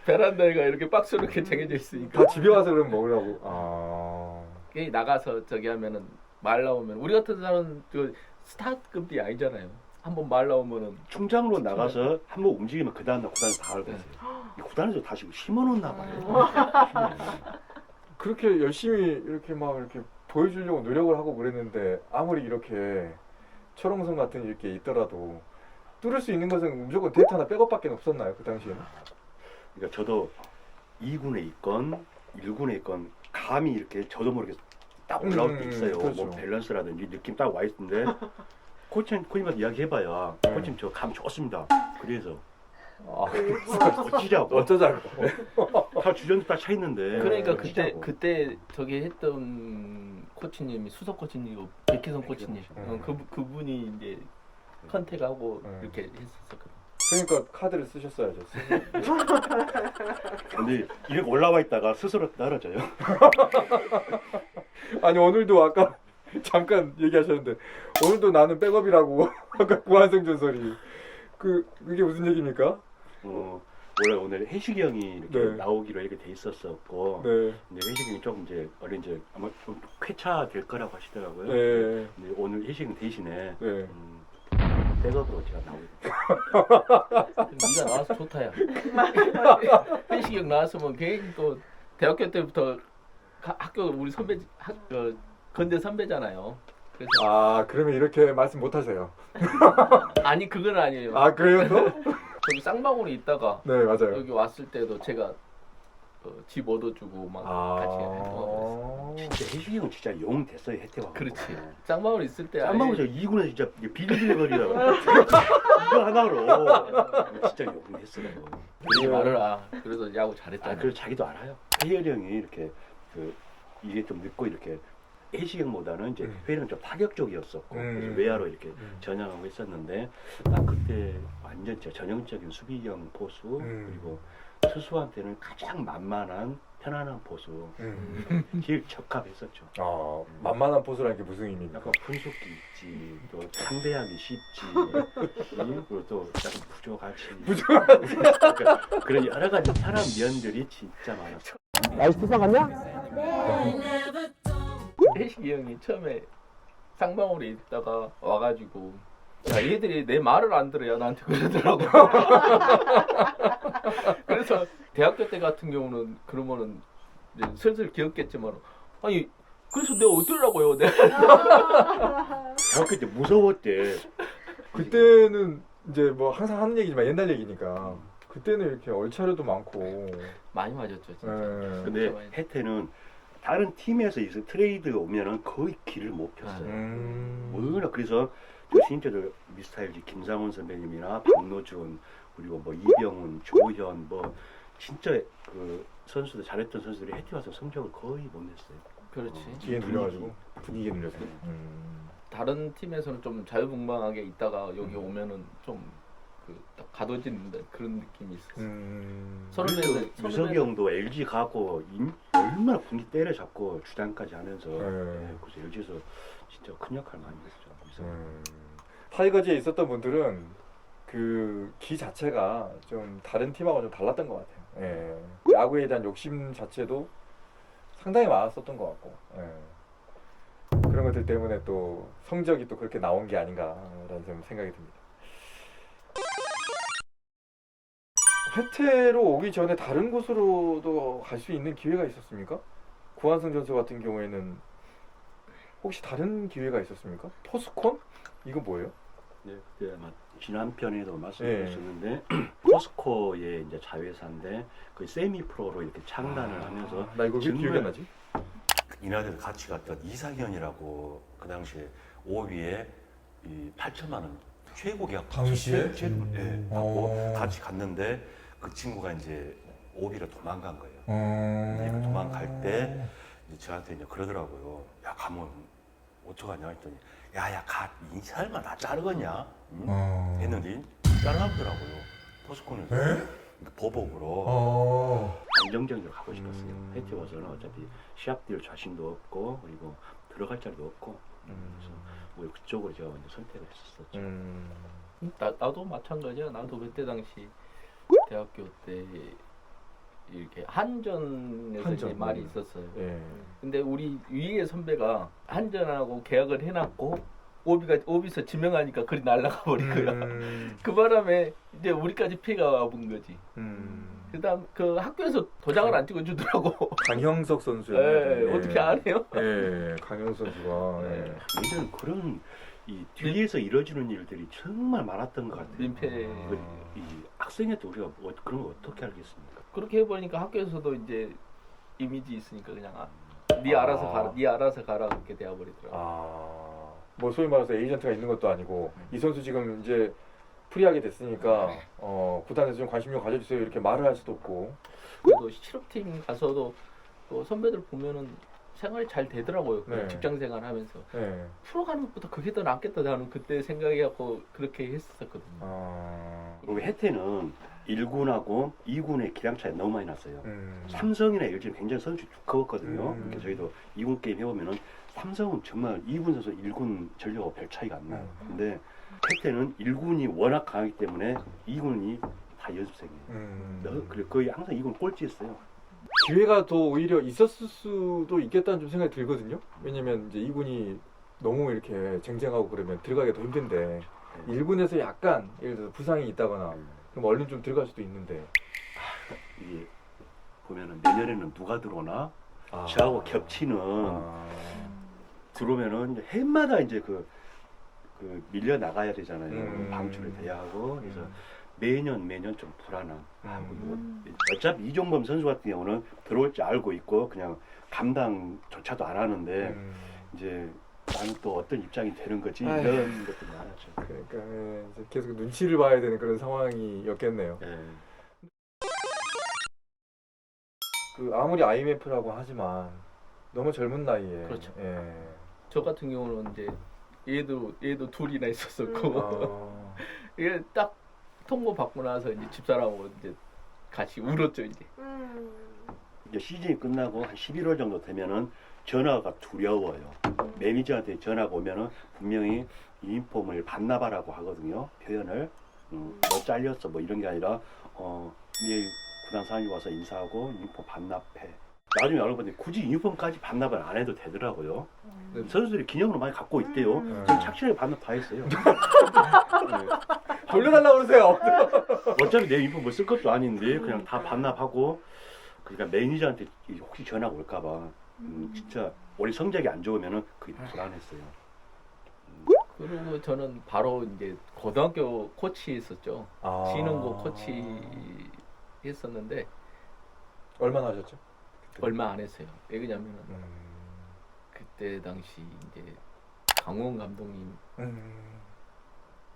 베란다에가 이렇게 박스로 이렇게 쟁여져 있으니까. 다 집에 와서 그럼 먹으라고. 괜히 나가서 저기 하면은 말 나오면 우리 같은 사람은 그 스타급이 아니잖아요. 한번 말 나오면은 충장으로 나가서 한번 움직이면 그 다음날 구단에서 다 알고 있어요. 이 구단에서 다시 심어놓나 봐요. 그렇게 열심히 이렇게 막 이렇게 보여주려고 노력을 하고 그랬는데 아무리 이렇게 철옹성 같은 이렇게 있더라도 뚫을 수 있는 것은 무조건 데이트 하나 백업밖에 없었나요 그 당시에는? 그러니까 저도 2군에 있건 1군에 있건 감이 이렇게 저도 모르게 딱 올라올 때 있어요. 그렇죠. 뭐 밸런스라든지 느낌 딱 와 있는데 코치님한테 이야기해봐야 코치님 저 감 좋습니다. 그래서 어찌자고 어쩌자고. 다 주전도 딱 차 있는데 그러니까 어찌자고. 그때 저기 했던 코치님이 수석 코치님이고 백희성 코치님 그분이 이제 컨택하고 이렇게 했었거든요. 그러니까 카드를 쓰셨어야죠. 근데 이렇게 올라와 있다가 스스로 떨어져요. 아니 오늘도 아까 잠깐 얘기하셨는데 오늘도 나는 백업이라고 아까 구한성 전설이 그게 무슨 얘기입니까? 원래 오늘 해식이 형이 이렇게 네. 나오기로 이렇게 돼 있었었고 네. 근데 해식이 형이 조금 이제 이제 아마 좀 쾌차 될 거라고 하시더라고요. 네. 근데 오늘 해식 형 대신에 네. 백업으로 제가 나오게 네가 나와서 좋다야. 회식이 형 나왔으면 괜히 또 대학교 때부터 학교 우리 선배 건대 선배잖아요. 그래서 아 그러면 이렇게 말씀 못 하세요. 아니 그건 아니에요. 아 그래요 또? 저기 쌍방울에 있다가 네 맞아요. 여기 왔을 때도 제가 집 얻어주고 막 같이 해서 진짜 혜식이 형은 진짜 영 됐어요 혜태와. 그렇지. 쌍방울 있을 때 쌍방울 저 2군에서 진짜 비리비리거리다가 이거 하나로 진짜 영 됐어요. 그러지 말아라. 그래서 야구 잘했잖아. 아 그래서 자기도 알아요. 혜열이 형이 이렇게 이게 좀 늦고 이렇게 혜식이 형보다는 이제 회는 좀 타격적이었었고 그래서 외야로 이렇게 전향하고 있었는데 딱 그때 완전 진짜 전형적인 수비형 포수 그리고 투수한테는 가장 만만한 편안한 포수 제일 적합했었죠. 아 만만한 포수라는 게 무슨 의미입니까? 약간 분석기 있지, 또 상대하기 쉽지, 그리고 또 약간 부족하지. 그러니까 그런 여러 가지 편한 면들이 진짜 많았어. 혜식이 형이 처음에 쌍방울에 있다가 와가지고 야 얘들이 내 말을 안 들어야 나한테 그러더라고. 그래서 대학교 때 같은 경우는 그러면은 이제 슬슬 기억겠지만 아니 그래서 내가 어쩌려고요 내가. 대학교 때 무서웠대. 그때는 이제 뭐 항상 하는 얘기지만 옛날 얘기니까 그때는 이렇게 얼차려도 많고. 많이 맞았죠 진짜. 근데 혜태는 다른 팀에서 이제 트레이드 오면은 거의 길을 못 폈어요. 워낙 그래서 저 신인때도 미스타일즈 김상훈 선배님이나 박노준 그리고 뭐 이병훈, 조현 뭐 진짜 그 선수들 잘했던 선수들이 혜태 와서 성적을 거의 못 냈어요. 그렇지. 뒤에 눌려가지고 분위기에 눌려서. 다른 팀에서는 좀 자유분방하게 있다가 여기 오면은 좀딱 가둬지는 그런 느낌이 있었어요. 선후배들 유석이 형도 LG 가고 얼마나 분위기 때려잡고 주장까지 하면서 그래서 LG에서 진짜 큰 역할 많이 했죠. 타이거즈에 있었던 분들은 그 기 자체가 좀 다른 팀하고 좀 달랐던 것 같아요. 예. 야구에 대한 욕심 자체도 상당히 많았었던 것 같고 그런 것들 때문에 또 성적이 또 그렇게 나온 게 아닌가라는 생각이 듭니다. 혜태로 오기 전에 다른 곳으로도 갈 수 있는 기회가 있었습니까? 구한승 선수 같은 경우에는 혹시 다른 기회가 있었습니까? 포스콘? 이거 뭐예요? 네, 그때 아마 지난 편에도 말씀드렸었는데 포스코의 이제 자회사인데 그 세미 프로로 이렇게 창단을 하면서 나 이거 왜 기억이 안 나지? 이날에도 같이 갔던 이상현이라고 그 당시에 5위에 이 8천만 원 최고 계약 당시에? 예, 받고 같이 갔는데 그 친구가 이제 5위로 도망간 거예요. 그러니까 도망갈 때 이제 저한테 이제 그러더라고요. 야 가면 어떡하냐 했더니 야야 가 이 설마 나 자르겠냐? 응? 했는데 잘라보더라고요. 포스콘에서 보복으로. 안정적으로 가고 싶었어요. 혜태 와서는 어차피 시합 뛸 자신도 없고 그리고 들어갈 자리도 없고 그래서 뭐 그쪽으로 제가 먼저 선택을 했었죠. 나도 마찬가지야. 나도 그때 당시 대학교 때 이렇게 한전에서 이제 말이 있었어요. 근데 우리 위에 선배가 한전하고 계약을 해놨고 오비서 지명하니까 그리 날아가 버린 거야. 그 바람에 이제 우리까지 피해가 와본 거지. 그다음 그 학교에서 도장을 안 찍어주더라고. 강형석 선수요. 어떻게 안 해요? 예, 강형석 선수가. 예전에 그런 이 뒤에서 이루어지는 일들이 정말 많았던 것 같아요. 민폐. 이 학생한테 우리가 그런 거 어떻게 알겠습니까? 그렇게 해보니까 학교에서도 이제 이미지 있으니까 그냥 네 알아서 가라, 네 알아서 가라 그렇게 되어버리더라고. 뭐 소위 말해서 에이전트가 있는 것도 아니고 이 선수 지금 이제 프리하게 됐으니까 구단에서 좀 관심 좀 가져주세요 이렇게 말을 할 수도 없고. 그래도 실업팀 가서도 또 선배들 보면은 생활이 잘 되더라고요. 그 직장 생활하면서 프로 가는 것보다 그게 더 낫겠다 나는 그때 생각해갖고 그렇게 했었거든요. 그리고 혜태는 1군하고 2군의 기량 차이 너무 많이 났어요. 삼성이나 LG는 굉장히 선수 두꺼웠거든요. 그러니까 저희도 2군 게임 해보면은 삼성은 정말 2군 선수 1군 전력하고 별 차이가 안 나요. 근데 혜태는 1군이 워낙 강하기 때문에 2군이 다 연습생이에요. 그리고 거의 항상 2군 꼴찌했어요. 기회가 더 오히려 있었을 수도 있겠다는 좀 생각이 들거든요. 왜냐면 이제 2군이 너무 이렇게 쟁쟁하고 그러면 들어가기가 더 힘든데 1군에서 약간 예를 들어서 부상이 있다거나 그럼 얼른 좀 들어갈 수도 있는데 이게 보면은 내년에는 누가 들어오나 아. 저하고 겹치는 들어오면은 해마다 이제 그 밀려 나가야 되잖아요. 방출이 돼야 하고 그래서 매년 좀 불안함. 어차피 이종범 선수 같은 경우는 들어올 줄 알고 있고 그냥 감당조차도 안 하는데 이제 나는 또 어떤 입장이 되는 거지 이런 것도 많았죠. 그러니까 이제 계속 눈치를 봐야 되는 그런 상황이었겠네요. 예. 그 아무리 IMF라고 하지만 너무 젊은 나이에. 그렇죠. 예. 저 같은 경우는 이제 얘도 둘이나 있었었고 아. 이게 딱 통보 받고 나서 이제 집사람하고 이제 같이 울었죠 이제. 이제 시즌이 끝나고 한 11월 정도 되면은 전화가 두려워요. 매니저한테 전화가 오면은 분명히 유니폼을 반납하라고 하거든요. 표현을 뭐 잘렸어 뭐 이런 게 아니라 내일 구단 사장님 와서 인사하고 유니폼 반납해. 나중에 알고 보니 굳이 유니폼까지 반납을 안 해도 되더라고요. 선수들이 기념으로 많이 갖고 있대요. 지금 착실하게 반납 다 했어요. 돌려달라고 그러세요. 어차피 내 유니폼을 쓸 것도 아닌데 그냥 다 반납하고 그러니까 매니저한테 혹시 전화가 올까봐 진짜 올해 성적이 안 좋으면은 그게 불안했어요. 그리고 저는 바로 이제 고등학교 코치 했었죠. 아. 진흥고 코치 했었는데 얼마나 하셨죠? 얼마 안 했어요. 왜 그러냐면은 그때 당시 이제 강원 감독님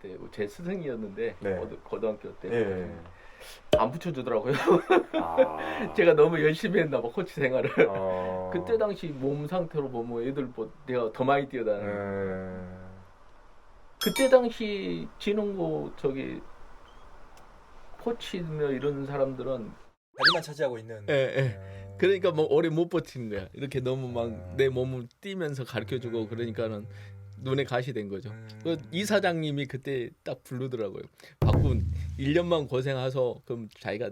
때 제 스승이었는데 네. 고등학교 때 예. 안 붙여주더라고요. 아. 제가 너무 열심히 했나 봐 코치 생활을. 어. 그때 당시 몸 상태로 보면 애들 뭐 내가 더 많이 뛰어다니는. 그때 당시 진흥고 저기 코치나 이런 사람들은 자리만 차지하고 있는. 그러니까 뭐 오래 못 버티는 거야. 이렇게 너무 막 내 몸을 뛰면서 가르쳐주고 그러니까는 눈에 가시 된 거죠. 그 이사장님이 그때 딱 부르더라고요. 박군 1년만 고생해서 그럼 자기가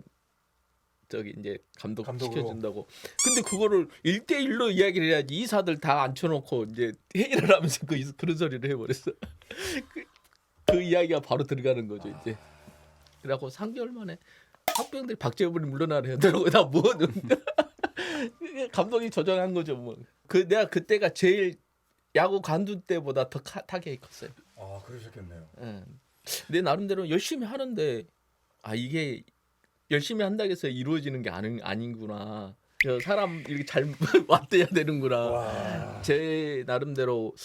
저기 이제 감독 감독으로. 시켜준다고. 근데 그거를 1대1로 이야기를 해야지 이사들 다 앉혀놓고 이제 회의를 하면서 그런 소리를 해버렸어. 그 이야기가 바로 들어가는 거죠 이제. 그래갖고 3개월 만에 학병들이 박재범이 물러나려 하더라고요. 나 뭐 감독이 조정한 거죠 뭐. 내가 그때가 제일 야구 관두 때보다 더 타격이 컸어요. 아 그러셨겠네요. 예. 내 나름대로 열심히 하는데 이게 열심히 한다고 해서 이루어지는 게 아닌구나. 저 사람 이렇게 잘 맞대야 되는구나. 와. 제 나름대로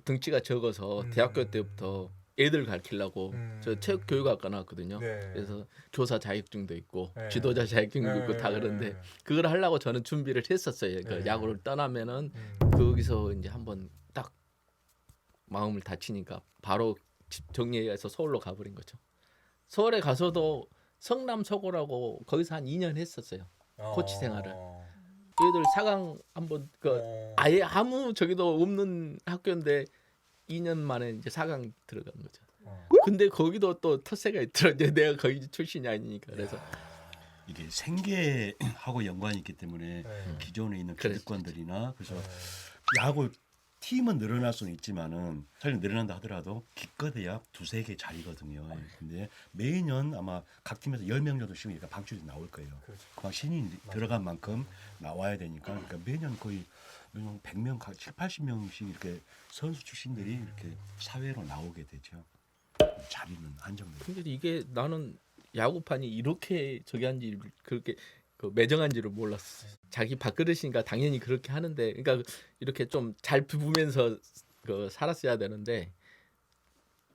등치가 적어서 대학교 때부터 애들 가르치려고 저 체육교육학과 나왔거든요. 네. 그래서 교사 자격증도 있고 네. 지도자 자격증도 있고 다 그런데 그걸 하려고 저는 준비를 했었어요. 그 네. 야구를 떠나면은 거기서 이제 한번 딱 마음을 다치니까 바로 정리해서 서울로 가버린 거죠. 서울에 가서도 성남 서고라고 거기서 한 2년 했었어요. 코치 생활을. 애들 4강 한번 아예 아무 저기도 없는 학교인데 2년 만에 이제 4강 들어간 거죠. 근데 거기도 또 텃세가 있더라고요. 이제 내가 거기 출신이 아니니까. 그래서 이게 생계하고 연관이 있기 때문에 기존에 있는 그래. 기득권들이나 그래서 야구 팀은 늘어날 수는 있지만은 사실 늘어난다 하더라도 기껏해야 2-3개 자리거든요. 근데 매년 아마 각 팀에서 10명 정도 씩이니까 방출이 나올 거예요. 그렇죠. 그만 신이 들어간 만큼 나와야 되니까 그러니까 매년 거의 100명, 70-80명씩 이렇게 선수 출신들이 이렇게 사회로 나오게 되죠. 자리는 한정돼. 근데 이게 나는 야구판이 이렇게 저기 한지 그렇게 매정한지를 몰랐어요. 자기 밥그릇이니까 당연히 그렇게 하는데, 그러니까 이렇게 좀 잘 부으면서 살았어야 되는데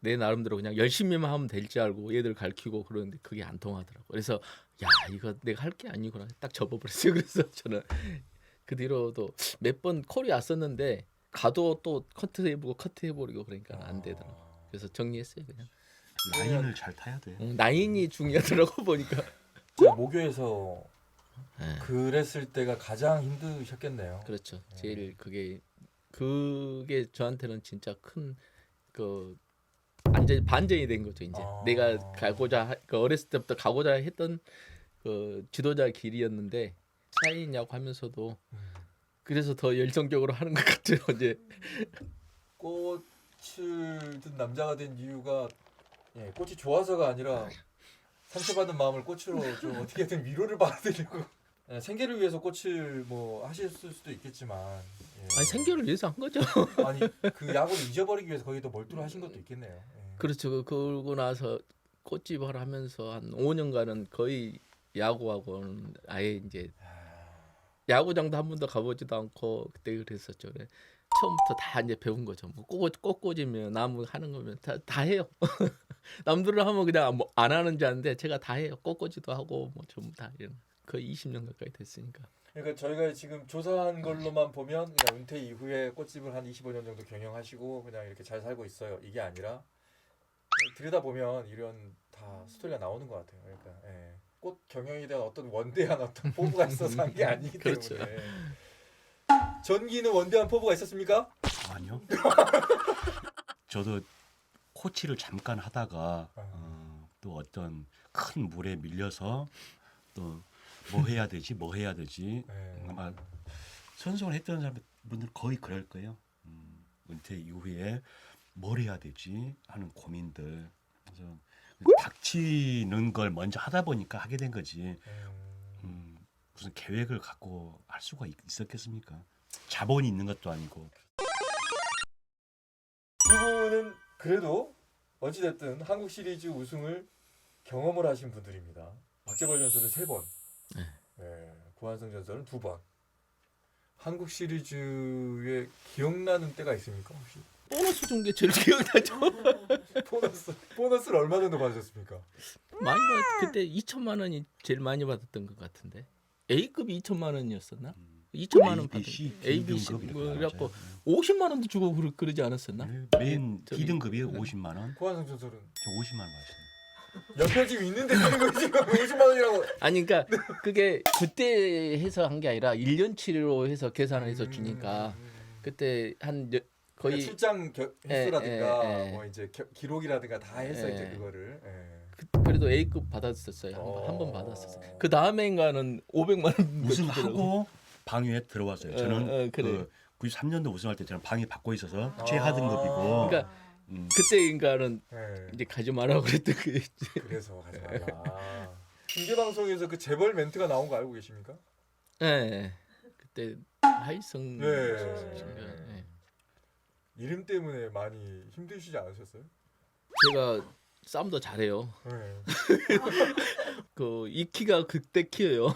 내 나름대로 그냥 열심히만 하면 될 줄 알고 얘들 가르치고 그러는데 그게 안 통하더라고. 그래서 야 이거 내가 할 게 아니구나 딱 접어버렸어요. 그래서 저는 그 뒤로도 몇 번 콜이 왔었는데 가도 또 커트해버리고 그러니까 안 되더라고. 그래서 정리했어요 그냥. 라인을 잘 타야 돼. 라인이 중요하더라고 보니까. 제가 모교에서 네. 그랬을 때가 가장 힘드셨겠네요. 그렇죠. 제일 그게 저한테는 진짜 큰 반전이 된 거죠. 이제 내가 어렸을 때부터 가고자 했던 지도자 길이었는데 사인이냐고 하면서도 그래서 더 열성적으로 하는 것 같아요. 이제 꽃을 든 남자가 된 이유가 꽃이 좋아서가 아니라 상처받은 마음을 꽃으로 좀 어떻게든 위로를 받으려고. 예, 생계를 위해서 꽃을 뭐 하실 수도 있겠지만 예. 아니 생계를 위해서 한 거죠. 아니 그 야구를 잊어버리기 위해서 거기도 몰두를 하신 것도 있겠네요. 예. 그렇죠. 그러고 나서 꽃집을 하면서 한 5년간은 거의 야구하고는 아예 이제 야구장도 한 번도 가보지도 않고 그때 그랬었죠. 그래. 처음부터 다 이제 배운 거죠. 뭐 꽃꽂이면 나무 하는 거면 다 해요. 남들은 하면 그냥 뭐 안 하는 줄 아는데 제가 다 해요. 꽃꽂이도 하고 뭐 전부 다 이런. 거의 20년 가까이 됐으니까. 그러니까 저희가 지금 조사한 걸로만 보면 그냥 은퇴 이후에 꽃집을 한 25년 정도 경영하시고 그냥 이렇게 잘 살고 있어요. 이게 아니라 들여다 보면 이런 다 스토리가 나오는 것 같아요. 그러니까 예. 꽃 경영에 대한 어떤 원대한 어떤 포부가 있어서 한 게 아니기 그렇죠. 때문에. 전기는 원대한 포부가 있었습니까? 아니요. 저도 코치를 잠깐 하다가 또 어떤 큰 물에 밀려서 또 뭐 해야 되지 네. 아마 선수를 했던 사람분들 거의 그럴 거예요. 은퇴 이후에 뭘 해야 되지 하는 고민들. 그래서 닥치는 걸 먼저 하다 보니까 하게 된 거지. 무슨 계획을 갖고 할 수가 있었겠습니까? 자본이 있는 것도 아니고. 두 분은 그래도 어찌됐든 한국 시리즈 우승을 경험을 하신 분들입니다. 박재벌 전설은 3번, 네, 구한성 전설은 2번. 한국 시리즈에 기억나는 때가 있습니까 혹시? 보너스 준 게 제일 기억나죠. 보너스를 얼마 정도 받으셨습니까? 많이 그때 2천만 원이 제일 많이 받았던 것 같은데 A급이 2천만 원이었었나? 2천만 원 받은 A, B, C 뭐 그래갖고 50만 원도 주고 그러지 않았었나? 맨 저기- D등급이 50만 원. 구한성 전설은 저 50만 원 받았어요. 옆에 지금 있는데 쓰는 거 지금 50만 원이라고. 아니 그러니까 그게 그때 해서 한 게 아니라 1년치로 해서 계산을 해서 주니까 그때 한 거의 그러니까 출장 횟수라든가 예. 뭐 이제 기록이라든가 다 해서 예. 이제 그거를. 예. 그래도 A급 받았었어요. 한 번 받았었어요. 그 다음에인가는 500만 원 주더라고요. 우승하고 방위에 들어왔어요. 저는 그래. 그 93년도 우승할 때 저는 방위 받고 있어서 최하 등급이고. 그러니까 그때인가는 예. 이제 가지 마라고 그랬던 그 그래서 가지 말라. 중계 방송에서 그 재벌 멘트가 나온 거 알고 계십니까? 예. 그때 하이성 네. 씨가, 예. 이름 때문에 많이 힘드시지 않으셨어요? 제가 싸움도 잘해요. 네. 그 이 키가 그때 키예요.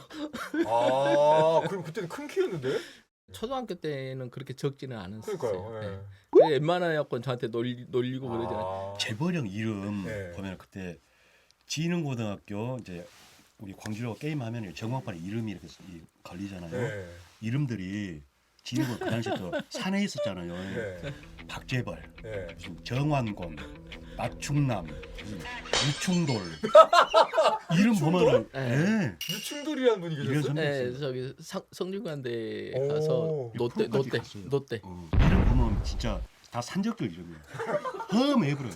아, 그럼 그때는 큰 키였는데? 초등학교 때는 그렇게 적지는 않았어요. 그러니까요. 예. 그래 웬만한 약간 저한테 놀리고 그러잖아요. 재벌형 이름 네. 보면 그때 지능고등학교 이제 우리 광주로 게임하면 정광판에 이름이 이렇게 걸리잖아요. 네. 이름들이 지능고 그 당시에 또 산에 있었잖아요. 네. 박재벌, 네. 무슨 정환권, 나충남, 무슨 유충돌 이름 보면은 네. 유충돌이라는 분이 이런 계셨어요? 선배 네, 있어요. 저기 성균관대 오. 가서 프로까지 갔어요. 롯데. 이름 보면 진짜 다 산적들 이름이에요. 험해 그래요.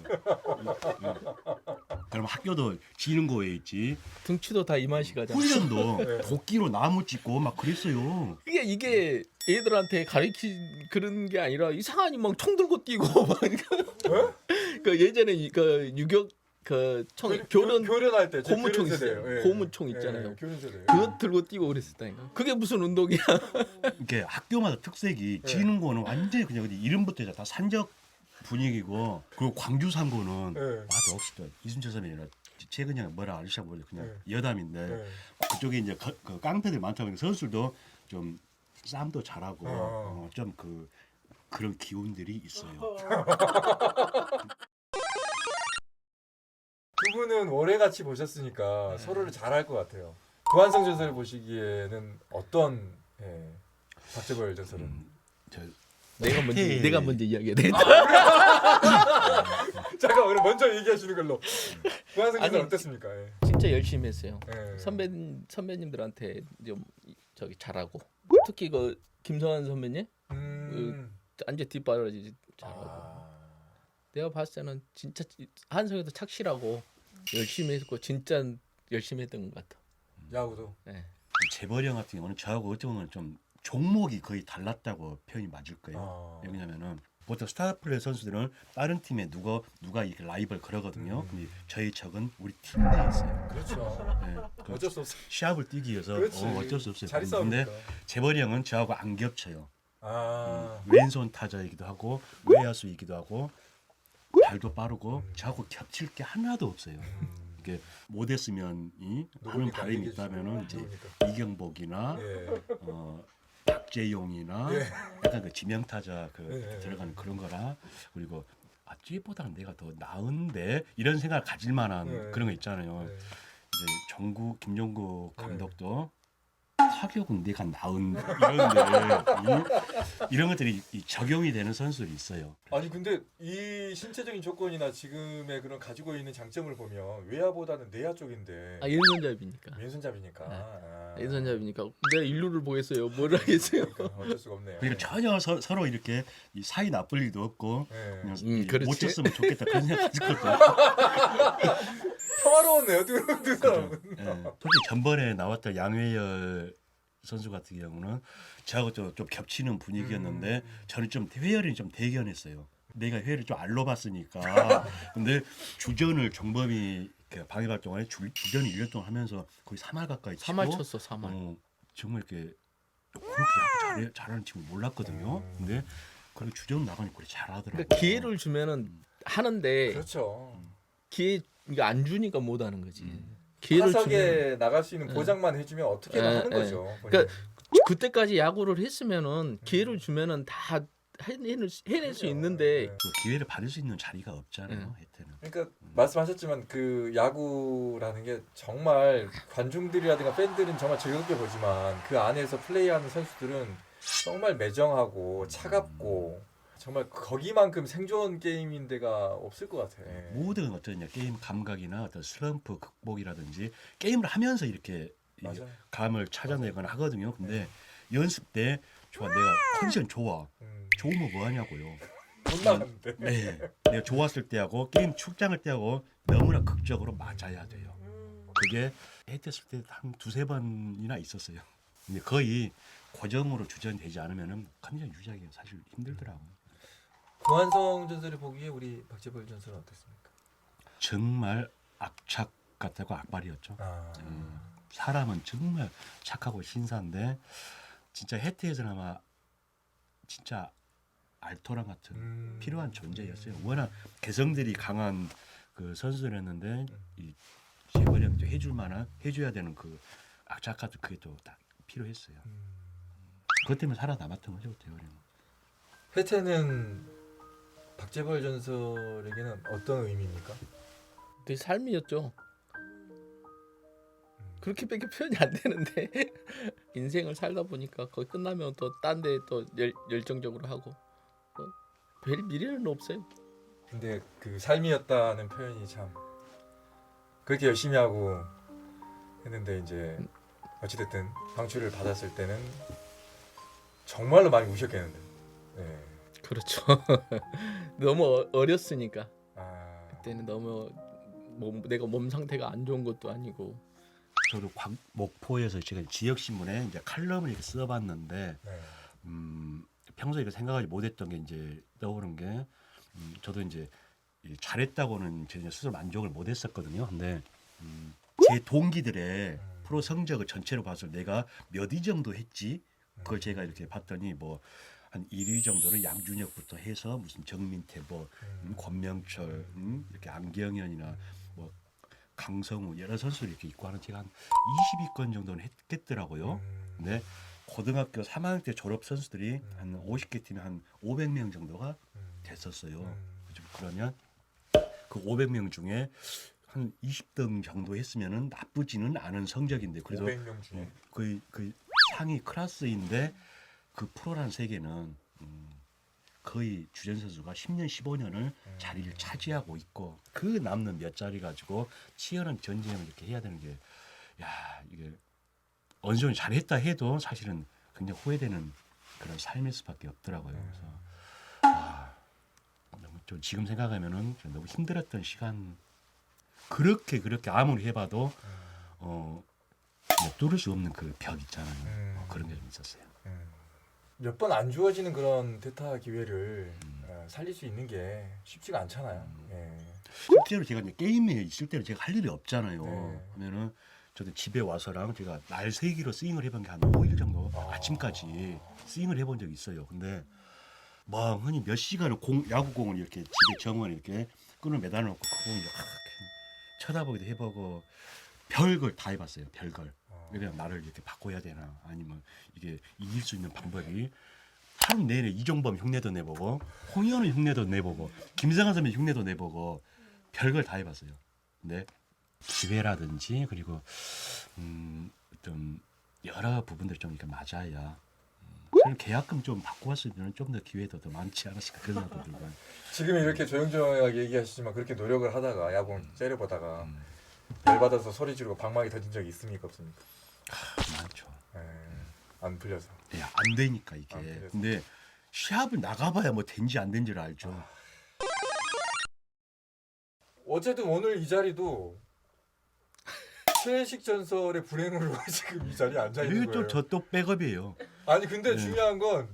그럼 학교도 지능고에 있지. 등치도 다 이만시 가잖아. 훈련도 네. 도끼로 나무 찍고 막 그랬어요. 이게 애들한테 그런 게 아니라 이상하니 막 총 들고 뛰고 막 그 예전에 그 유격 그총 교련할 때 고무총 교련 세대예요. 있어요. 예. 고무총 있잖아요. 예, 교련 세대. 그거 들고 뛰고 그랬었다니까. 그게 무슨 운동이야? 이게 학교마다 특색이 네. 지능고는 완전히 그냥 이름부터 다 산적 분위기고 그리고 광주 상고는 네. 와도 혹시 또 이순철 선배님이나 최근에 뭐라 알리샤 모르 그냥 네. 여담인데 네. 그쪽에 이제 그 깡패들 많다 보니까 선수들도 좀 싸움도 잘하고 좀 그런 기운들이 있어요. 두 분은 오래같이 보셨으니까 서로를 잘 알 것 같아요. 구한성 전설을 보시기에는 어떤 박재벌 전설은? 저 내가 먼저 이야기해야 되겠다. 잠깐 그럼 먼저 얘기하시는 걸로. 구한성 전설 아니, 어땠습니까? 예. 진짜 열심히 했어요. 예. 선배님들한테 좀 저기 잘하고 특히 그 김성환 선배님 완전 뒷바라지 잘하고 내가 봤을 때는 진짜 한성에도 착실하고 열심히 했고 진짜 열심히 했던 것 같아. 야구도. 네. 재벌형 같은 경우는 저하고 어떻게 보면 좀 종목이 거의 달랐다고 표현이 맞을 거예요. 왜냐면은 보통 스타 플레이 선수들은 다른 팀에 누가 이렇게 라이벌 그러거든요. 근데 저희 척은 우리 팀 내에 있어요. 그렇죠. 네, 그 어쩔 수 없어. 시합을 뛰기 위해서 그렇지. 어쩔 수 없어요. 자리 근데 싸움이니까. 재벌이 형은 저하고 안 겹쳐요. 아. 왼손 타자이기도 하고 외야수이기도 하고 발도 빠르고 저하고 겹칠 게 하나도 없어요. 이게 못했으면 하는 누굽니까? 바람이 얘기해 있다면은 이제 누굽니까? 이경복이나 예. 박재용이나 예. 약간 그 지명타자 예. 들어가는 그런 거라 그리고 찌보다는 내가 더 나은데 이런 생각을 가질 만한 예. 그런 거 있잖아요. 예. 이제 김종국 네. 감독도 타격은 내가 나은 이런데 이런 것들이 적용이 되는 선수들이 있어요. 아니 근데 이 신체적인 조건이나 지금의 그런 가지고 있는 장점을 보면 외야보다는 내야 쪽인데 아 왼손잡이니까. 왼손잡이니까. 네. 아. 왼손잡이니까 내가 일루를 보겠어요. 뭘 하겠어요. 그러니까 어쩔 수가 없네요. 그러니까 전혀 서로 이렇게 이 사이 나쁠 일도 없고 예. 그냥 그렇지. 못 쳤으면 좋겠다 그런 생각 가지거든. 평화로웠네요, 두 사람은. 예. 솔직히 전번에 나왔던 양회열 선수 같은 경우는 저하고 좀 겹치는 분위기였는데 저는 좀 회열이 좀 대견했어요. 내가 회열을 좀 알러봤으니까. 근데 주전을 정범이 방해 활동을 주전을 1년 동안 하면서 거의 3할 가까이 치고 3할 쳤어 3할. 정말 이렇게 그렇게 야구 잘하는 친구 몰랐거든요. 근데 그리고 주전 나가니까 그래 잘하더라고요. 그러니까 기회를 주면은 하는데 그렇죠. 기회 이거 안 주니까 못 하는 거지. 기회를 주면 타석에 나갈 수 있는 보장만 해주면 어떻게든 예, 하는 예. 거죠. 그러니까 그때까지 야구를 했으면은 기회를 주면은 다 해낼 수 있는데 네. 그 기회를 받을 수 있는 자리가 없잖아요. 혜태는. 그러니까 말씀하셨지만 그 야구라는 게 정말 관중들이라든가 팬들은 정말 즐겁게 보지만 그 안에서 플레이하는 선수들은 정말 매정하고 차갑고 정말 거기만큼 생존 게임인 데가 없을 것 같아. 모든 어떤 게임 감각이나 어떤 슬럼프 극복이라든지 게임을 하면서 이렇게 이 맞아요. 감을 찾아내거나 하거든요. 근데 연습 때 좋아 내가 컨디션 좋아 좋으면 뭐 하냐고요. 못 나갔는데. 네, 내가 좋았을 때하고 게임 출장할 때하고 너무나 극적으로 맞아야 돼요. 그게 했을 때 한 두세 번이나 있었어요. 근데 거의 고정으로 주전되지 않으면은 컨디션 유지하기가 사실 힘들더라고요. 고한성 전설을 보기에 우리 박재벌 전설은 어땠습니까? 정말 악착 같다고 악발이었죠. 아, 사람은 정말 착하고 신사인데 진짜 혜태에서는 아마 진짜 알토란 같은 필요한 존재였어요. 워낙 개성들이 강한 그 선수였는데 이 재벌이 형도 해줄 만한 해줘야 되는 그 악착 같은 그게 또 다 필요했어요. 그것 때문에 살아남았던 거죠, 재벌이 형. 혜태는 박재벌 전설에게는 어떤 의미입니까? 되게 삶이었죠. 그렇게밖에 표현이 안 되는데 인생을 살다 보니까 거의 끝나면 또 딴 데 또 열정적으로 하고 별 미래는 없어요. 근데 그 삶이었다는 표현이 참 그렇게 열심히 하고 했는데 이제 어찌됐든 방출을 받았을 때는 정말로 많이 우셨겠는데. 네. 그렇죠. 너무 어렸으니까 아, 그때는 너무 내가 몸 상태가 안 좋은 것도 아니고. 저도 목포에서 제가 지역 신문에 이제 칼럼을 이렇게 써봤는데 네. 평소에 이거 생각하지 못했던 게 이제 떠오른 게 저도 이제 잘했다고는 제 스스로 만족을 못했었거든요. 근데 제 동기들의 프로 성적을 전체로 봐서 내가 몇 위 정도 했지 그걸 제가 이렇게 봤더니 뭐 한 1위 정도를 양준혁부터 해서 무슨 정민태 뭐 권명철 이렇게 안경현이나 뭐 강성우 여러 선수를 이렇게 있고 하는 제가 한 20위권 정도는 했겠더라고요. 근데 고등학교 3학년 때 졸업 선수들이 한 50개 팀에 한 500명 정도가 됐었어요. 그러면 그 500명 중에 한 20등 정도 했으면은 나쁘지는 않은 성적인데 그래도 500명 중에 그 상위 클래스인데 그 프로라는 세계는 거의 주전 선수가 10년, 15년을 자리를 차지하고 있고 그 남는 몇 자리 가지고 치열한 전쟁을 이렇게 해야 되는 게 야 이게 어느 정도 잘했다 해도 사실은 굉장히 후회되는 그런 삶일 수밖에 없더라고요. 그래서 너무 좀 지금 생각하면은 좀 너무 힘들었던 시간. 그렇게 아무리 해봐도 뭐 뚫을 수 없는 그 벽 있잖아요. 그런 게 좀 있었어요. 몇 번 안 주어지는 그런 대타 기회를 살릴 수 있는 게 쉽지가 않잖아요. 예. 실제로 제가 이제 게임에 있을 때는 제가 할 일이 없잖아요. 네. 그러면은 저도 집에 와서랑 제가 날 세기로 스윙을 해본 게 한 5일 정도 아침까지 스윙을 해본 적이 있어요. 근데 멍하니 몇 시간을 야구공을 이렇게 집에 정원에 이렇게 끈을 매달아놓고 그 공을 이렇게 쳐다보기도 해보고 별걸 다 해봤어요. 별걸. 그냥 나를 이렇게 바꿔야 되나 아니면 이게 이길 수 있는 방법이 하루 내내 이종범 흉내도 내보고 홍현우 흉내도 내보고 김성환 선배 흉내도 내보고 별걸 다 해봤어요. 근데 기회라든지 그리고 좀 여러 부분들이 좀 이렇게 맞아야 저는 계약금 좀 받고 왔으면 좀 더 기회도 더 많지 않았을까 그런 생각도 들고요. 지금 이렇게 조용조용하게 얘기하시지만 그렇게 노력을 하다가 야구 째려보다가 열 받아서 소리 지르고 방망이 터진 적이 있습니까 없습니까? 많죠. 예. 안 풀려서. 예, 안 되니까 이게. 안 풀려서. 근데 시합을 나가봐야 뭐 된지 안 된지를 알죠. 어쨌든 오늘 이 자리도 최혜식 전설의 불행으로 지금 이 자리에 앉아 있는 이게 거예요. 저 또 백업이에요. 아니 근데 네. 중요한 건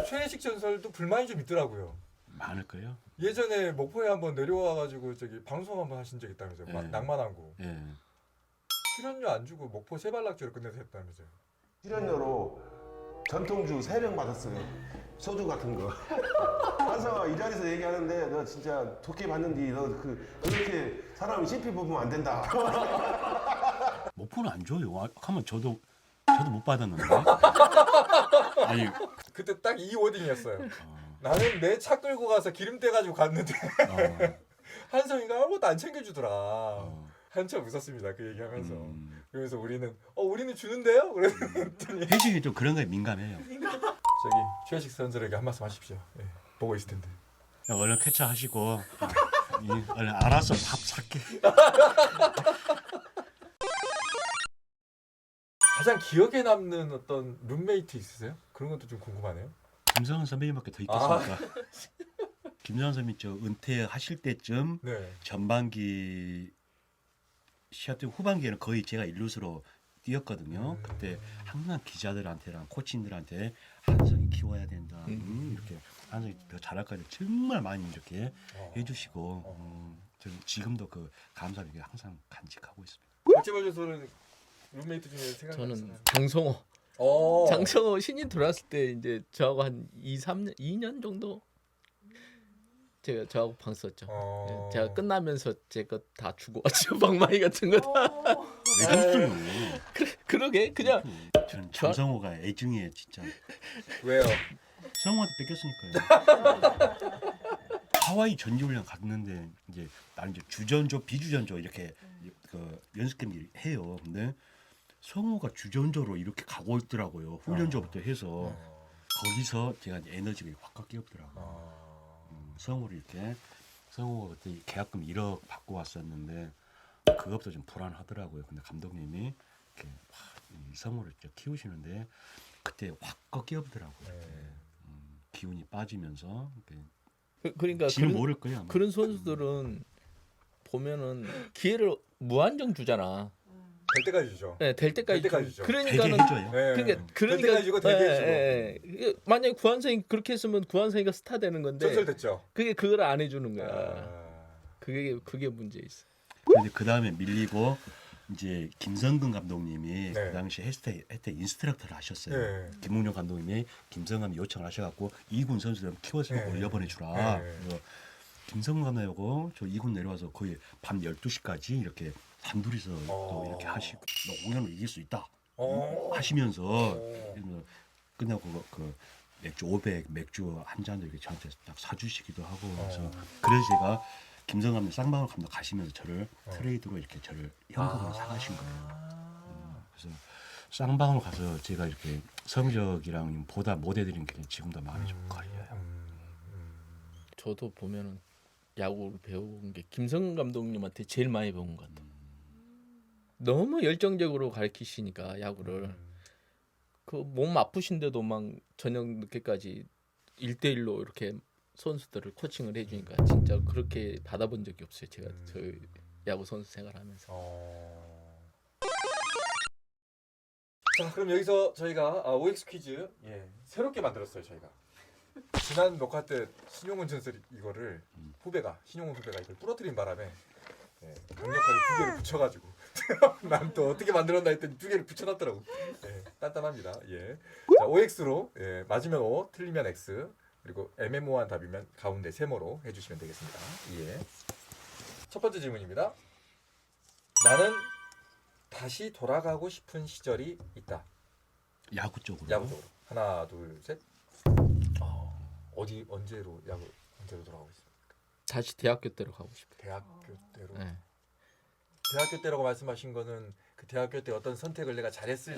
최혜식 전설도 불만이 좀 있더라고요. 많을 거예요. 예전에 목포에 한번 내려와가지고 저기 방송 한번 하신 적 있다면서요. 네. 낭만항구 예. 출연료 안 주고 목포 세발낙지로 끝내서 했다면서요. 출연료로 전통주 3병 받았어요. 소주 같은 거. 한성아 이 자리에서 얘기하는데 너 진짜 좋게 봤는데 너 그렇게 사람이 CP 뽑으면 안 된다. 목포는 안 줘요. 하면 저도 못 받았는데. 아니 그때 딱 이 워딩이었어요. 나는 내 차 끌고 가서 기름 떼가지고 갔는데 한성이가 아무것도 안 챙겨주더라. 한참 웃었습니다. 그 얘기하면서. 그래서 우리는 주는데요? 그랬더니 회식이 좀 그런 거에 민감해요. 저기 최혜식 선수에게 한 말씀 하십시오. 예, 보고 있을 텐데. 얼른 쾌차하시고 얼른 알아서 밥 살게. 가장 기억에 남는 어떤 룸메이트 있으세요? 그런 것도 좀 궁금하네요. 김성환 선배님밖에 더 있겠습니까? 김성환 선배님 저 은퇴하실 때쯤 네. 전반기 시합 때 후반기에는 거의 제가 일루수로 뛰었거든요. 그때 항상 기자들한테랑 코치님들한테 한성이 키워야 된다. 이렇게 한성이 더 잘할 거야. 정말 많이 이렇게 해주시고 저는 지금도 그 감사함이 항상 간직하고 있습니다. 박재벌 교수는 룸메이트 중에 생각나는 저는 사람? 장성호. 장성호 신인 들어왔을 때 이제 저하고 한 2년 정도 제가 저하고 방 썼죠. 예, 제가 끝나면서 제 거 다 주고 왔죠. 방망이 같은 거 다. 왜 그랬어요? 그러게 그냥 저는 장성호가 애증이에요 진짜. 왜요? 성호한테 뺏겼으니까요. 하와이 전지훈련 갔는데 이제 나는 이제 주전조 비주전조 이렇게 그 연습 경기 해요. 근데 성호가 주전조로 이렇게 가고 있더라고요. 훈련조부터 해서 거기서 제가 이제 에너지가 확 깨었더라고요. 성호를 이렇게 성호가 그때 계약금 1억 받고 왔었는데 그것도 좀 불안하더라고요. 근데 감독님이 이렇게 이 성호를 이렇게 키우시는데 그때 확 꺾여더라고요. 기운이 빠지면서 그러니까 지는 모를 거예요. 아마. 그런 선수들은 보면은 기회를 무한정 주잖아. 될 때까지 주죠. 네, 될 때까지. 될 때까지 주죠. 되게 그러니까는 해줘요. 될 때까지 주고 되게 해주고. 이게 만약에 구한성이 그렇게 했으면 구한성이가 스타 되는 건데 전설됐죠. 그걸 안 해주는 거야. 아, 그게 문제 있어. 근데 그 다음에 밀리고 이제 김성근 감독님이 네. 그 당시 혜태 인스트럭터를 하셨어요. 네. 김웅룡 감독님이 김성근 요청을 하셔갖고 2군 선수들 키워서 네. 올려보내주라. 네. 그래서 김성근 감독하고 저 2군 내려와서 거의 밤 12시까지 이렇게 단둘이서 또 이렇게 하시고 너 공연을 이길 수 있다 하시면서 그래서 끝나고 그 맥주 500 맥주 한 잔을 이렇게 저한테 딱 사주시기도 하고 그래서 제가 김성근 감독 쌍방울 감독 가시면서 저를 트레이드로 이렇게 저를 현금으로 사가신 거예요. 그래서 쌍방울 가서 제가 이렇게 성적이랑 보다 못해드린 게 지금도 마음이 좀 걸려요. 저도 보면은 야구를 배운 게 김성근 감독님한테 제일 많이 배운 것 같아. 너무 열정적으로 가르치시니까 야구를 그 몸 아프신데도 막 저녁 늦게까지 1대1로 이렇게 선수들을 코칭을 해주니까 진짜 그렇게 받아본 적이 없어요. 제가 저 야구 선수 생활하면서. 자, 그럼 여기서 저희가 OX 퀴즈 새롭게 만들었어요. 저희가 지난 녹화 때 신용훈 전설 이거를 신용훈 후배가 이걸 부러뜨린 바람에 강력하게 두 개를 붙여가지고 난 또 어떻게 만들었나 했더니 두 개를 붙여놨더라고. 단단합니다. 자, OX로 맞으면 O, 틀리면 X, 그리고 애매모호한 답이면 가운데 세모로 해주시면 되겠습니다. 첫 번째 질문입니다. 나는 다시 돌아가고 싶은 시절이 있다. 야구 쪽으로. 야구 쪽으로. 하나, 둘, 셋. 언제로 돌아가고 있습니까? 다시 대학교 때로 가고 싶어요. 대학교 때로. 네. 대학교 때라고 말씀하신 거는 그 대학교 때 어떤 선택을 내가 잘했을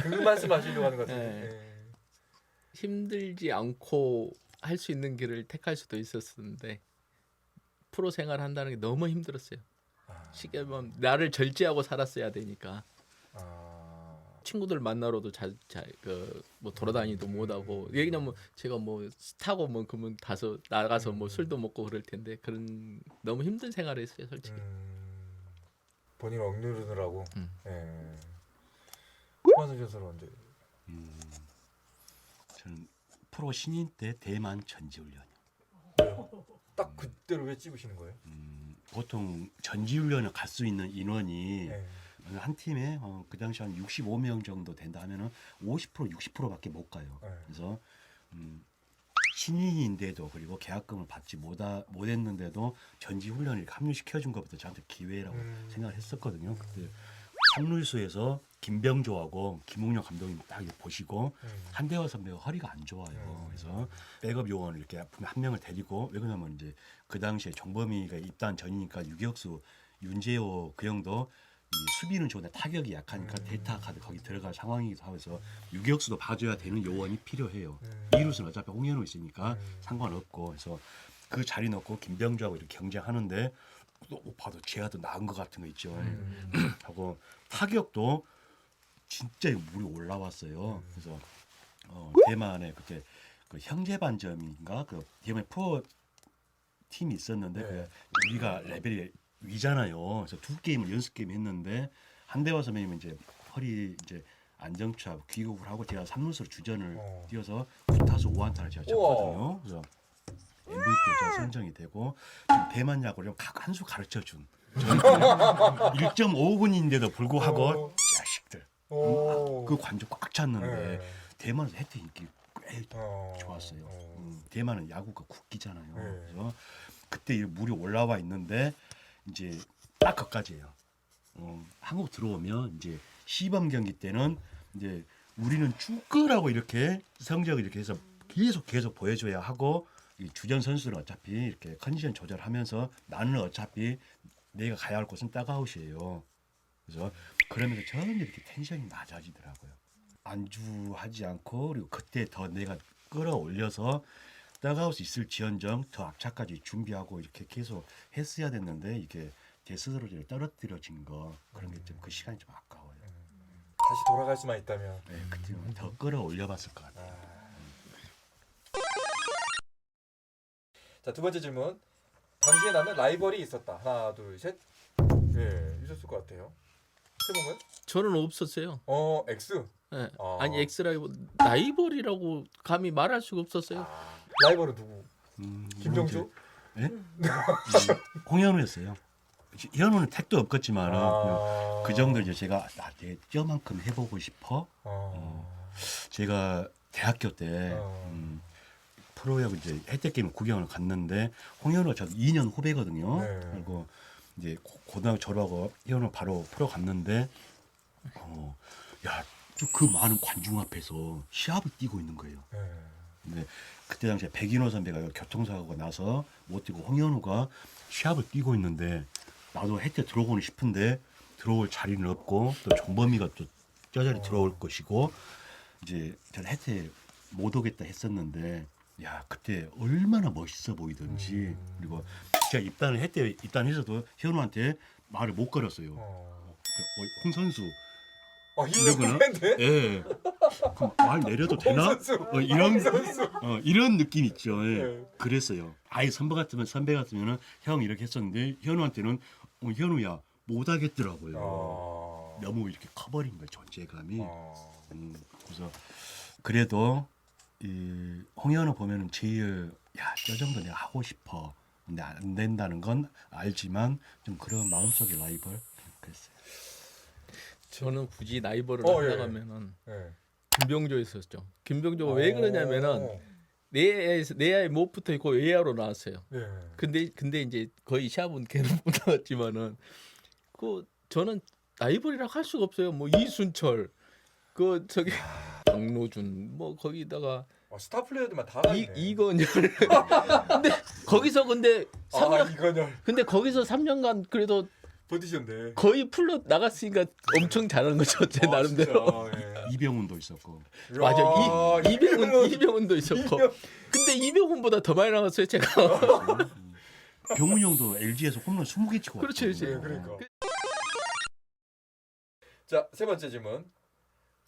그 말씀하시려고 하는 것 같은데. 힘들지 않고 할 수 있는 길을 택할 수도 있었는데 프로 생활 한다는 게 너무 힘들었어요. 쉽게 보면 나를 절제하고 살았어야 되니까. 친구들 만나러도 뭐 돌아다니도 못하고 얘기냐면 제가 뭐 타고 뭐 그러면 나가서 뭐 술도 먹고 그럴 텐데 그런 너무 힘든 생활을 했어요, 솔직히. 본인을 억누르느라고. 황선 교수는 언제? 저는 프로 신인 때 대만 전지훈련이요. 딱 그때로 왜 찍으시는 거예요? 보통 전지훈련을 갈 수 있는 인원이 한 팀에 그 당시 한 65명 정도 된다 하면은 50% 60%밖에 못 가요. 그래서 신인인데도 그리고 계약금을 받지 못했는데도 전지 훈련을 합류시켜준 것부터 저한테 기회라고 생각을 했었거든요. 그때 삼루수에서 김병조하고 김웅영 감독님 딱 이렇게 보시고 한대화 선배가 허리가 안 좋아요. 그래서 백업 요원을 이렇게 한 명을 데리고 왜 그러냐면 이제 그 당시에 정범이가 입단 전이니까 유격수 윤재호 그 형도 이 수비는 좋은데 타격이 약하니까 데이터 카드 거기 들어갈 상황이기도 하면서 유격수도 봐줘야 되는 요원이 필요해요. 이루스는 어차피 홍현우 있으니까 상관없고 그래서 그 자리 넣고 김병주하고 이렇게 경쟁하는데 또 봐도 제가 더 나은 것 같은 거 있죠. 하고 타격도 진짜 물이 올라왔어요. 그래서 대만에 그때 그 형제반점인가 그 대만에 프로 팀이 있었는데 그 우리가 레벨이 위잖아요. 그래서 두 게임을 연습 게임 했는데 한대화 선배님은 이제 허리 이제 안정차 귀국을 하고 제가 3루수로 주전을 뛰어서 9타수 5안타를 제가 쳤거든요. 그래서 MVP가 제가 선정이 되고 지금 대만 야구를 한 수 가르쳐 준 1.5분인데도 불구하고 자식들 그 관중 꽉 찼는데 대만에서 혜택 인기 꽤 좋았어요. 대만은 야구가 국기잖아요. 그래서 그때 물이 올라와 있는데 이제 딱 거기까지예요. 한국 들어오면 이제 시범 경기 때는 이제 우리는 축구라고 이렇게 성적을 이렇게 해서 계속 보여줘야 하고 이 주전 선수는 어차피 이렇게 컨디션 조절하면서 나는 어차피 내가 가야 할 곳은 따가웃이에요. 그래서 그러면서 점점 이렇게 텐션이 낮아지더라고요. 안주하지 않고 그리고 그때 더 내가 끌어올려서 따가웃 있을 지연정 더 앞차까지 준비하고 이렇게 계속 했어야 됐는데 이게 제 스스로 떨어뜨려진 거 그런 게 좀 그 시간이 좀 아까워요. 다시 돌아갈 수만 있다면. 네, 그때 더 끌어올려봤을 것 같아요. 자, 두 번째 질문. 당시에 나는 라이벌이 있었다. 하나, 둘, 셋. 있었을 것 같아요. 세봉은? 저는 없었어요. X. 네. 아니 X라고 라이벌이라고 감히 말할 수가 없었어요. 라이벌은 누구? 김정주? 예? 홍현우였어요. 현우는 택도 없겠지만 그 정도 이제 제가 내 뼈만큼 해보고 싶어. 제가 대학교 때 프로야구 이제 혜택 게임 구경을 갔는데 홍현우가 저도 2년 후배거든요. 그리고 이제 고등학교 졸업하고 현우 바로 프로 갔는데 야, 그 많은 관중 앞에서 시합을 뛰고 있는 거예요. 근데 그때 당시에 백인호 선배가 교통사고가 나서 못 뛰고 홍현우가 시합을 뛰고 있는데 나도 혜택 들어오고는 싶은데 들어올 자리는 없고 또 정범이가 또 쩌저리 들어올 것이고 이제 저는 혜택 못 오겠다 했었는데 야 그때 얼마나 멋있어 보이던지 그리고 제가 입단해서도 현우한테 말을 못 걸었어요. 홍 선수 이러거나 예. 말 내려도 되나? 이런 느낌 있죠. 예. 그랬어요. 아예 선배 같으면은 형 이렇게 했었는데 현우한테는 현우야 못 하겠더라고요. 너무 이렇게 커버린 거예요 존재감이. 그래서 그래도 이 홍현우 보면은 제일 저 정도 내가 하고 싶어. 근데 안 된다는 건 알지만 좀 그런 마음속의 라이벌 그랬어요. 저는 굳이 라이벌을 예. 한다면은 예. 김병조였었죠. 김병조가 왜 그러냐면은 내야에 못 붙어 있고 외야로 나왔어요. 예. 근데 이제 거의 시합은 걔는 못 나왔지만은 그 저는 라이벌이라고 할 수가 없어요. 뭐 이순철 그 저기 박노준 뭐 거기다가 스타 플레이어들만 다 이건열 근데 거기서 근데 3년 이건열 근데 거기서 3년간 그래도 버티셨네. 거의 풀로 나갔으니까 엄청 잘한 거죠 제 나름대로. 이병훈도 있었고. 맞아 이병훈도 있었고 근데 이병훈보다 더 많이 나갔어요 제가. 병훈 형도 LG에서 홈런 20개 치고 그렇죠, 왔거든요. 그러니까. 자, 세 번째 질문.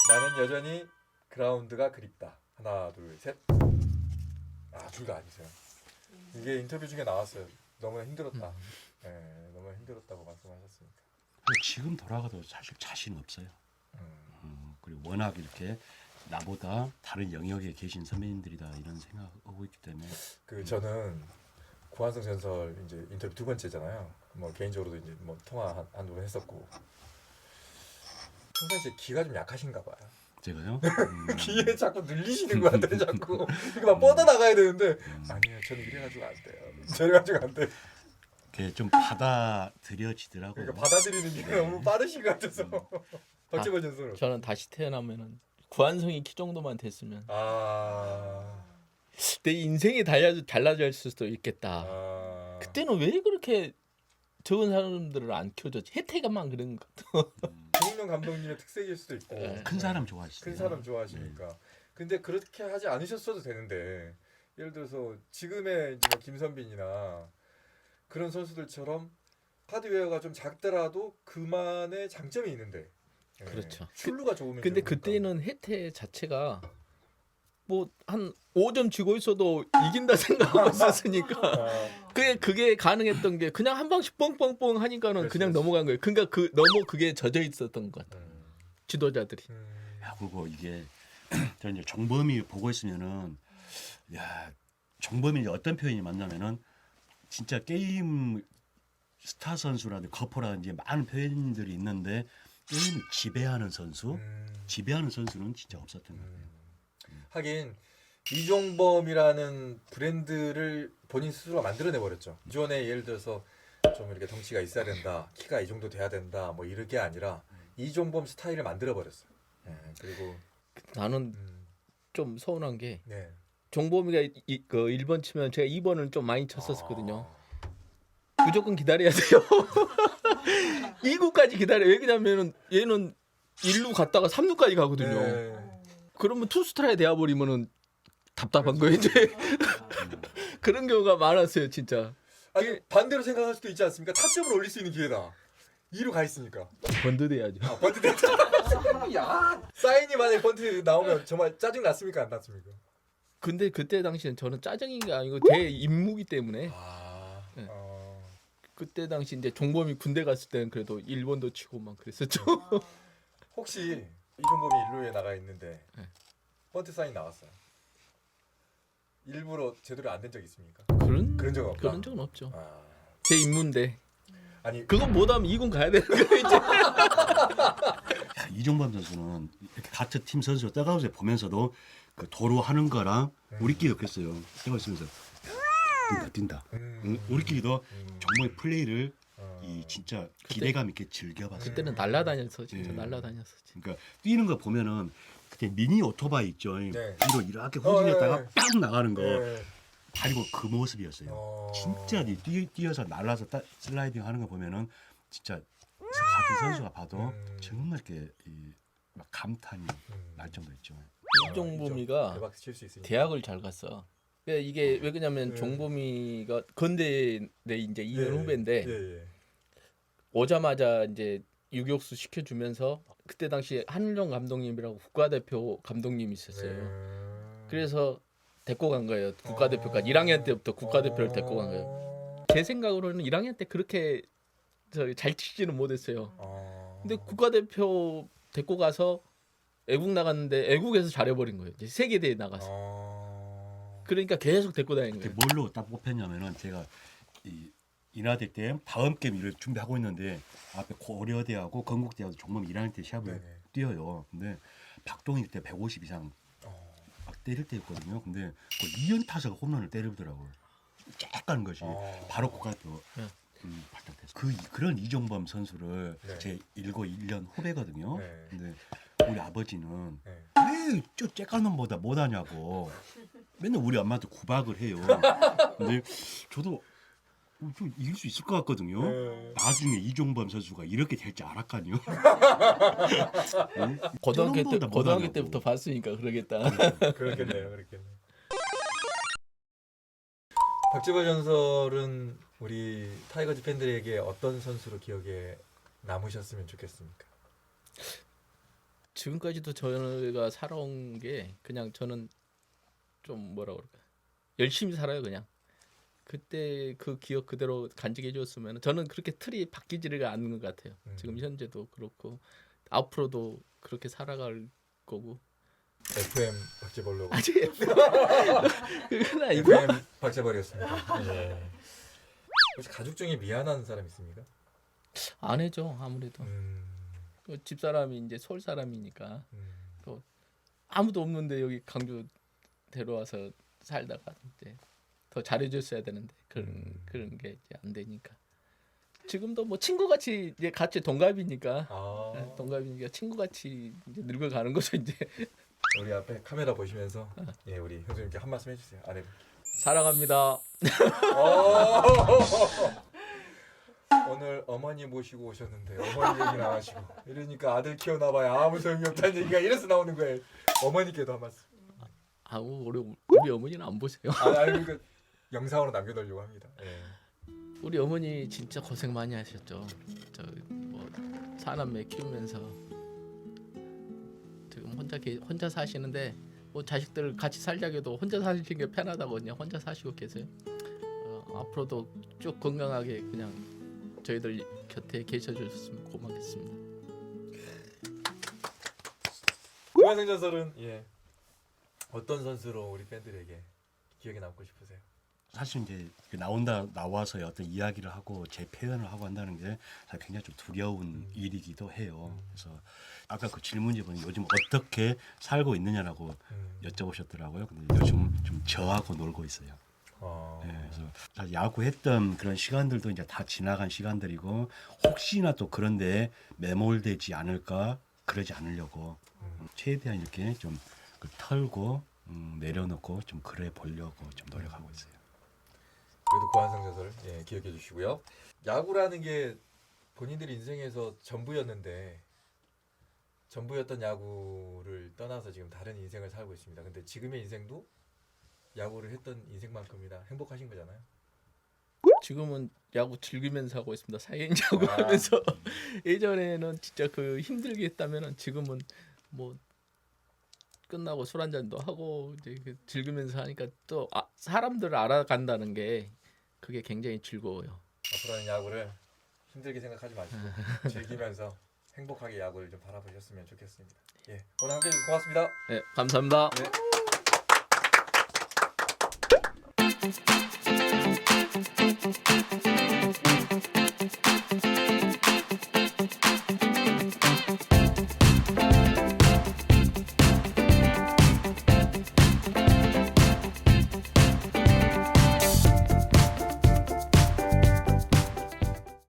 나는 여전히 그라운드가 그립다. 하나, 둘, 셋. 둘 다 아니세요. 이게 인터뷰 중에 나왔어요. 너무 힘들었다. 네, 너무 힘들었다고 말씀하셨으니까. 지금 돌아가도 사실 자신 없어요. 그리고 워낙 이렇게 나보다 다른 영역에 계신 선배님들이다 이런 생각하고 있기 때문에 저는 구한성 전설 이제 인터뷰 두 번째잖아요. 뭐 개인적으로도 이제 뭐 통화 한두 번 했었고. 평상시에 기가 좀 약하신가 봐요. 제가요? 귀에 자꾸 늘리시는 것 같아요. 자꾸 이렇게 막 뻗어 나가야 되는데 아니에요. 저는 이래가지고 안 돼요. 저래가지고 안 돼. 그게 좀 받아들여지더라고요. 그러니까 받아들이는 게 너무 빠르신 것 같아서. 박재범 전설. 저는 다시 태어나면은 구한성이 키 정도만 됐으면 내 인생이 달라질 수도 있겠다. 그때는 왜 그렇게 적은 사람들을 안 키워줬지? 혜태가만 그런 것 같아. 조은명 감독님의 특색일 수도 있고. 큰 사람 좋아하시죠. 큰 사람 좋아하시니까. 근데 그렇게 하지 않으셨어도 되는데 예를 들어서 지금의 이제 뭐 김선빈이나 그런 선수들처럼 하드웨어가 좀 작더라도 그만의 장점이 있는데. 그렇죠. 출루가 좋으면. 근데 좋으니까. 그때는 혜태 자체가 뭐 한 5점 지고 있어도 이긴다 생각하고 있었으니까 그게 가능했던 게 그냥 한 방씩 뻥뻥뻥 하니까는 그렇지, 그냥 그렇지. 넘어간 거예요. 그러니까 너무 그게 젖어 있었던 것 같아요. 지도자들이. 그리고 이게 저 이제 정범이 보고 있으면은 정범이 어떤 표현이 맞냐면은 진짜 게임 스타 선수라든지 거포라든지 많은 표현들이 있는데 게임을 지배하는 선수, 지배하는 선수는 진짜 없었던 것 같아요. 하긴 이종범이라는 브랜드를 본인 스스로 만들어내 버렸죠. 기존에 예를 들어서 좀 이렇게 덩치가 있어야 된다, 키가 이 정도 돼야 된다, 뭐 이렇게 아니라 이종범 스타일을 만들어 버렸어요. 그리고 나는 좀 서운한 게 네. 종범이가 그 1번 치면 제가 2번을 좀 많이 쳤었거든요. 무조건 기다려야 돼요. 2구까지 기다려. 왜 그러냐면은 얘는 1루 갔다가 3루까지 가거든요. 네. 그러면 투스트라이 되어버리면은 답답한 거예요 이제. 그런 경우가 많았어요 진짜. 아니 반대로 생각할 수도 있지 않습니까? 타점을 올릴 수 있는 기회다. 2루 가 있으니까. 번드돼야죠. 번트 됐다. 야 사인이 만약에 번트 나오면 정말 짜증 났습니까? 안 났습니까? 근데 그때 당시엔 저는 짜증인 게 아니고 제 임무기 때문에 네. 그때 당시 이제 종범이 군대 갔을 때는 그래도 1번도 치고 막 그랬었죠. 혹시 이종범이 1루에 나가 있는데 네. 번트 사인 나왔어요. 일부러 제대로 안 된 적 있습니까? 그런 적은 없다. 그런 적은 없죠. 제 임무인데 아니 그건 못하면 2군 가야 되는 거예요 이제. 이종범 선수는 이렇게 같은 팀 선수 떠가면서 보면서도 그 도로 하는 거랑 우리끼리 그랬어요. 떠가 있으면서 뛴다. 우리끼리도 정말 플레이를 이 진짜 기대감 있게 즐겨봤어요. 그때는 날라다녔어 진짜 날라다녔어. 그러니까 뛰는 거 보면은 그때 미니 오토바이 있죠. 네. 뒤로 이렇게 후진했다가 네. 빡 나가는 거. 네. 바로 그 모습이었어요. 진짜 뛰어서 날라서 슬라이딩 하는 거 보면은 진짜 같은 선수가 봐도 정말 이렇게 막 감탄이 날 정도였죠. 이종범이가 대박 칠 수 있으니까. 대학을 잘 갔어. 그러니까 이게 왜 그러냐면 종범이가 건대 내 이제 2년 후배인데 오자마자 이제 유격수 시켜주면서 그때 당시 한일영 감독님이라고 국가대표 감독님이 있었어요. 그래서 데리고 간 거예요. 국가대표까지 1학년 때부터 국가대표를 데리고 간 거예요. 제 생각으로는 1학년 때 그렇게 잘 치지는 못했어요. 근데 국가대표 데리고 가서 애국 나갔는데 애국에서 잘해버린 거예요. 이제 세계대회 나가서. 그러니까 계속 데리고 다니는 그게 거예요. 뭘로 딱 뽑혔냐면은 제가 이 인하대 때 다음 게임을 준비하고 있는데 앞에 고려대하고 건국대하고 종범 1학년 때 시합을 네네. 뛰어요. 근데 박동일 때 150 이상 막 때릴 때였거든요. 근데 그 이연타석 홈런을 때리더라고요. 쫙 가는 것이 바로 국가대표 네. 발탁됐어요. 그런 이종범 선수를 네. 제 1년 후배거든요. 네. 근데 우리 아버지는 네. 왜저 쬐까놈보다 못하냐고 맨날 우리 엄마한테 구박을 해요. 근데 저도 좀 이길 수 있을 것 같거든요. 네. 나중에 이종범 선수가 이렇게 될 줄 알았거든요. 응? 고등학교 저놈보다 못하냐고. 때부터 봤으니까 그러겠다. 그렇겠네요. 그렇겠네요. 박지벌 전설은 우리 타이거즈 팬들에게 어떤 선수로 기억에 남으셨으면 좋겠습니까? 지금까지도 저희가 살아온 게 그냥 저는 좀 뭐라 그럴까 열심히 살아요 그냥. 그때 그 기억 그대로 간직해 줬으면 저는 그렇게 틀이 바뀌지를 않는 것 같아요. 지금 현재도 그렇고 앞으로도 그렇게 살아갈 거고. FM 박재벌로. 아직 그건 아니고. FM 박재벌이었습니다. 예. 혹시 가족 중에 미안한 사람 있습니까? 안 해죠 아무래도. 음, 그 집사람이 이제 서울 사람이니까 음. 아무도 없는데 여기 강주 데려와서 살다가 이제 더 잘해줬어야 되는데 그런 게 이제 안 되니까. 지금도 뭐 친구같이 이제 같이 동갑이니까 아, 동갑이니까 친구같이 이제 늙어가는 거죠 이제. 우리 앞에 카메라 보시면서 예, 우리 형수님께 한 말씀 해주세요. 아내. 사랑합니다. 오늘 어머니 모시고 오셨는데 어머니 얘기 나가시고 이러니까 아들 키워놔봐야 아무 소용이 없다는 얘기가 이래서 나오는 거예요. 어머니께도 한 말씀. 우리 어머니는 안 보세요. 아니 그 영상으로 남겨놓으려고 합니다. 예. 우리 어머니 진짜 고생 많이 하셨죠. 저 뭐 사남매 키우면서 지금 혼자 사시는데 뭐 자식들 같이 살자고 해도 혼자 사시는 게 편하다고 그냥 혼자 사시고 계세요. 앞으로도 쭉 건강하게 그냥 저희들 곁에 계셔주셨으면 고맙겠습니다. 고만생 전설은 예. 어떤 선수로 우리 팬들에게 기억에 남고 싶으세요? 사실 이제 나와서 어떤 이야기를 하고 제 표현을 하고 한다는 게 사실 굉장히 좀 두려운 일이기도 해요. 그래서 아까 그 질문이 보니 요즘 어떻게 살고 있느냐라고 여쭤보셨더라고요. 근데 요즘 좀 저하고 놀고 있어요. 네, 그래서 사실 야구했던 그런 시간들도 이제 다 지나간 시간들이고 혹시나 또 그런데 매몰되지 않을까 그러지 않으려고 최대한 이렇게 좀 털고 내려놓고 좀 그래 보려고 좀 노력하고 있어요. 그래도 고한성 전설 예, 기억해 주시고요. 야구라는 게 본인들 인생에서 전부였는데 전부였던 야구를 떠나서 지금 다른 인생을 살고 있습니다. 근데 지금의 인생도 야구를 했던 인생만큼이나 행복하신 거잖아요. 지금은 야구 즐기면서 하고 있습니다. 사회인 야구 하면서. 예전에는 진짜 그 힘들게 했다면은 지금은 뭐 끝나고 술 한잔도 하고 이제 즐기면서 하니까 또 사람들을 알아간다는 게 그게 굉장히 즐거워요. 앞으로는 야구를 힘들게 생각하지 마시고 즐기면서 행복하게 야구를 좀 바라보셨으면 좋겠습니다. 예, 오늘 함께 해주셔서 고맙습니다. 네, 감사합니다. 네.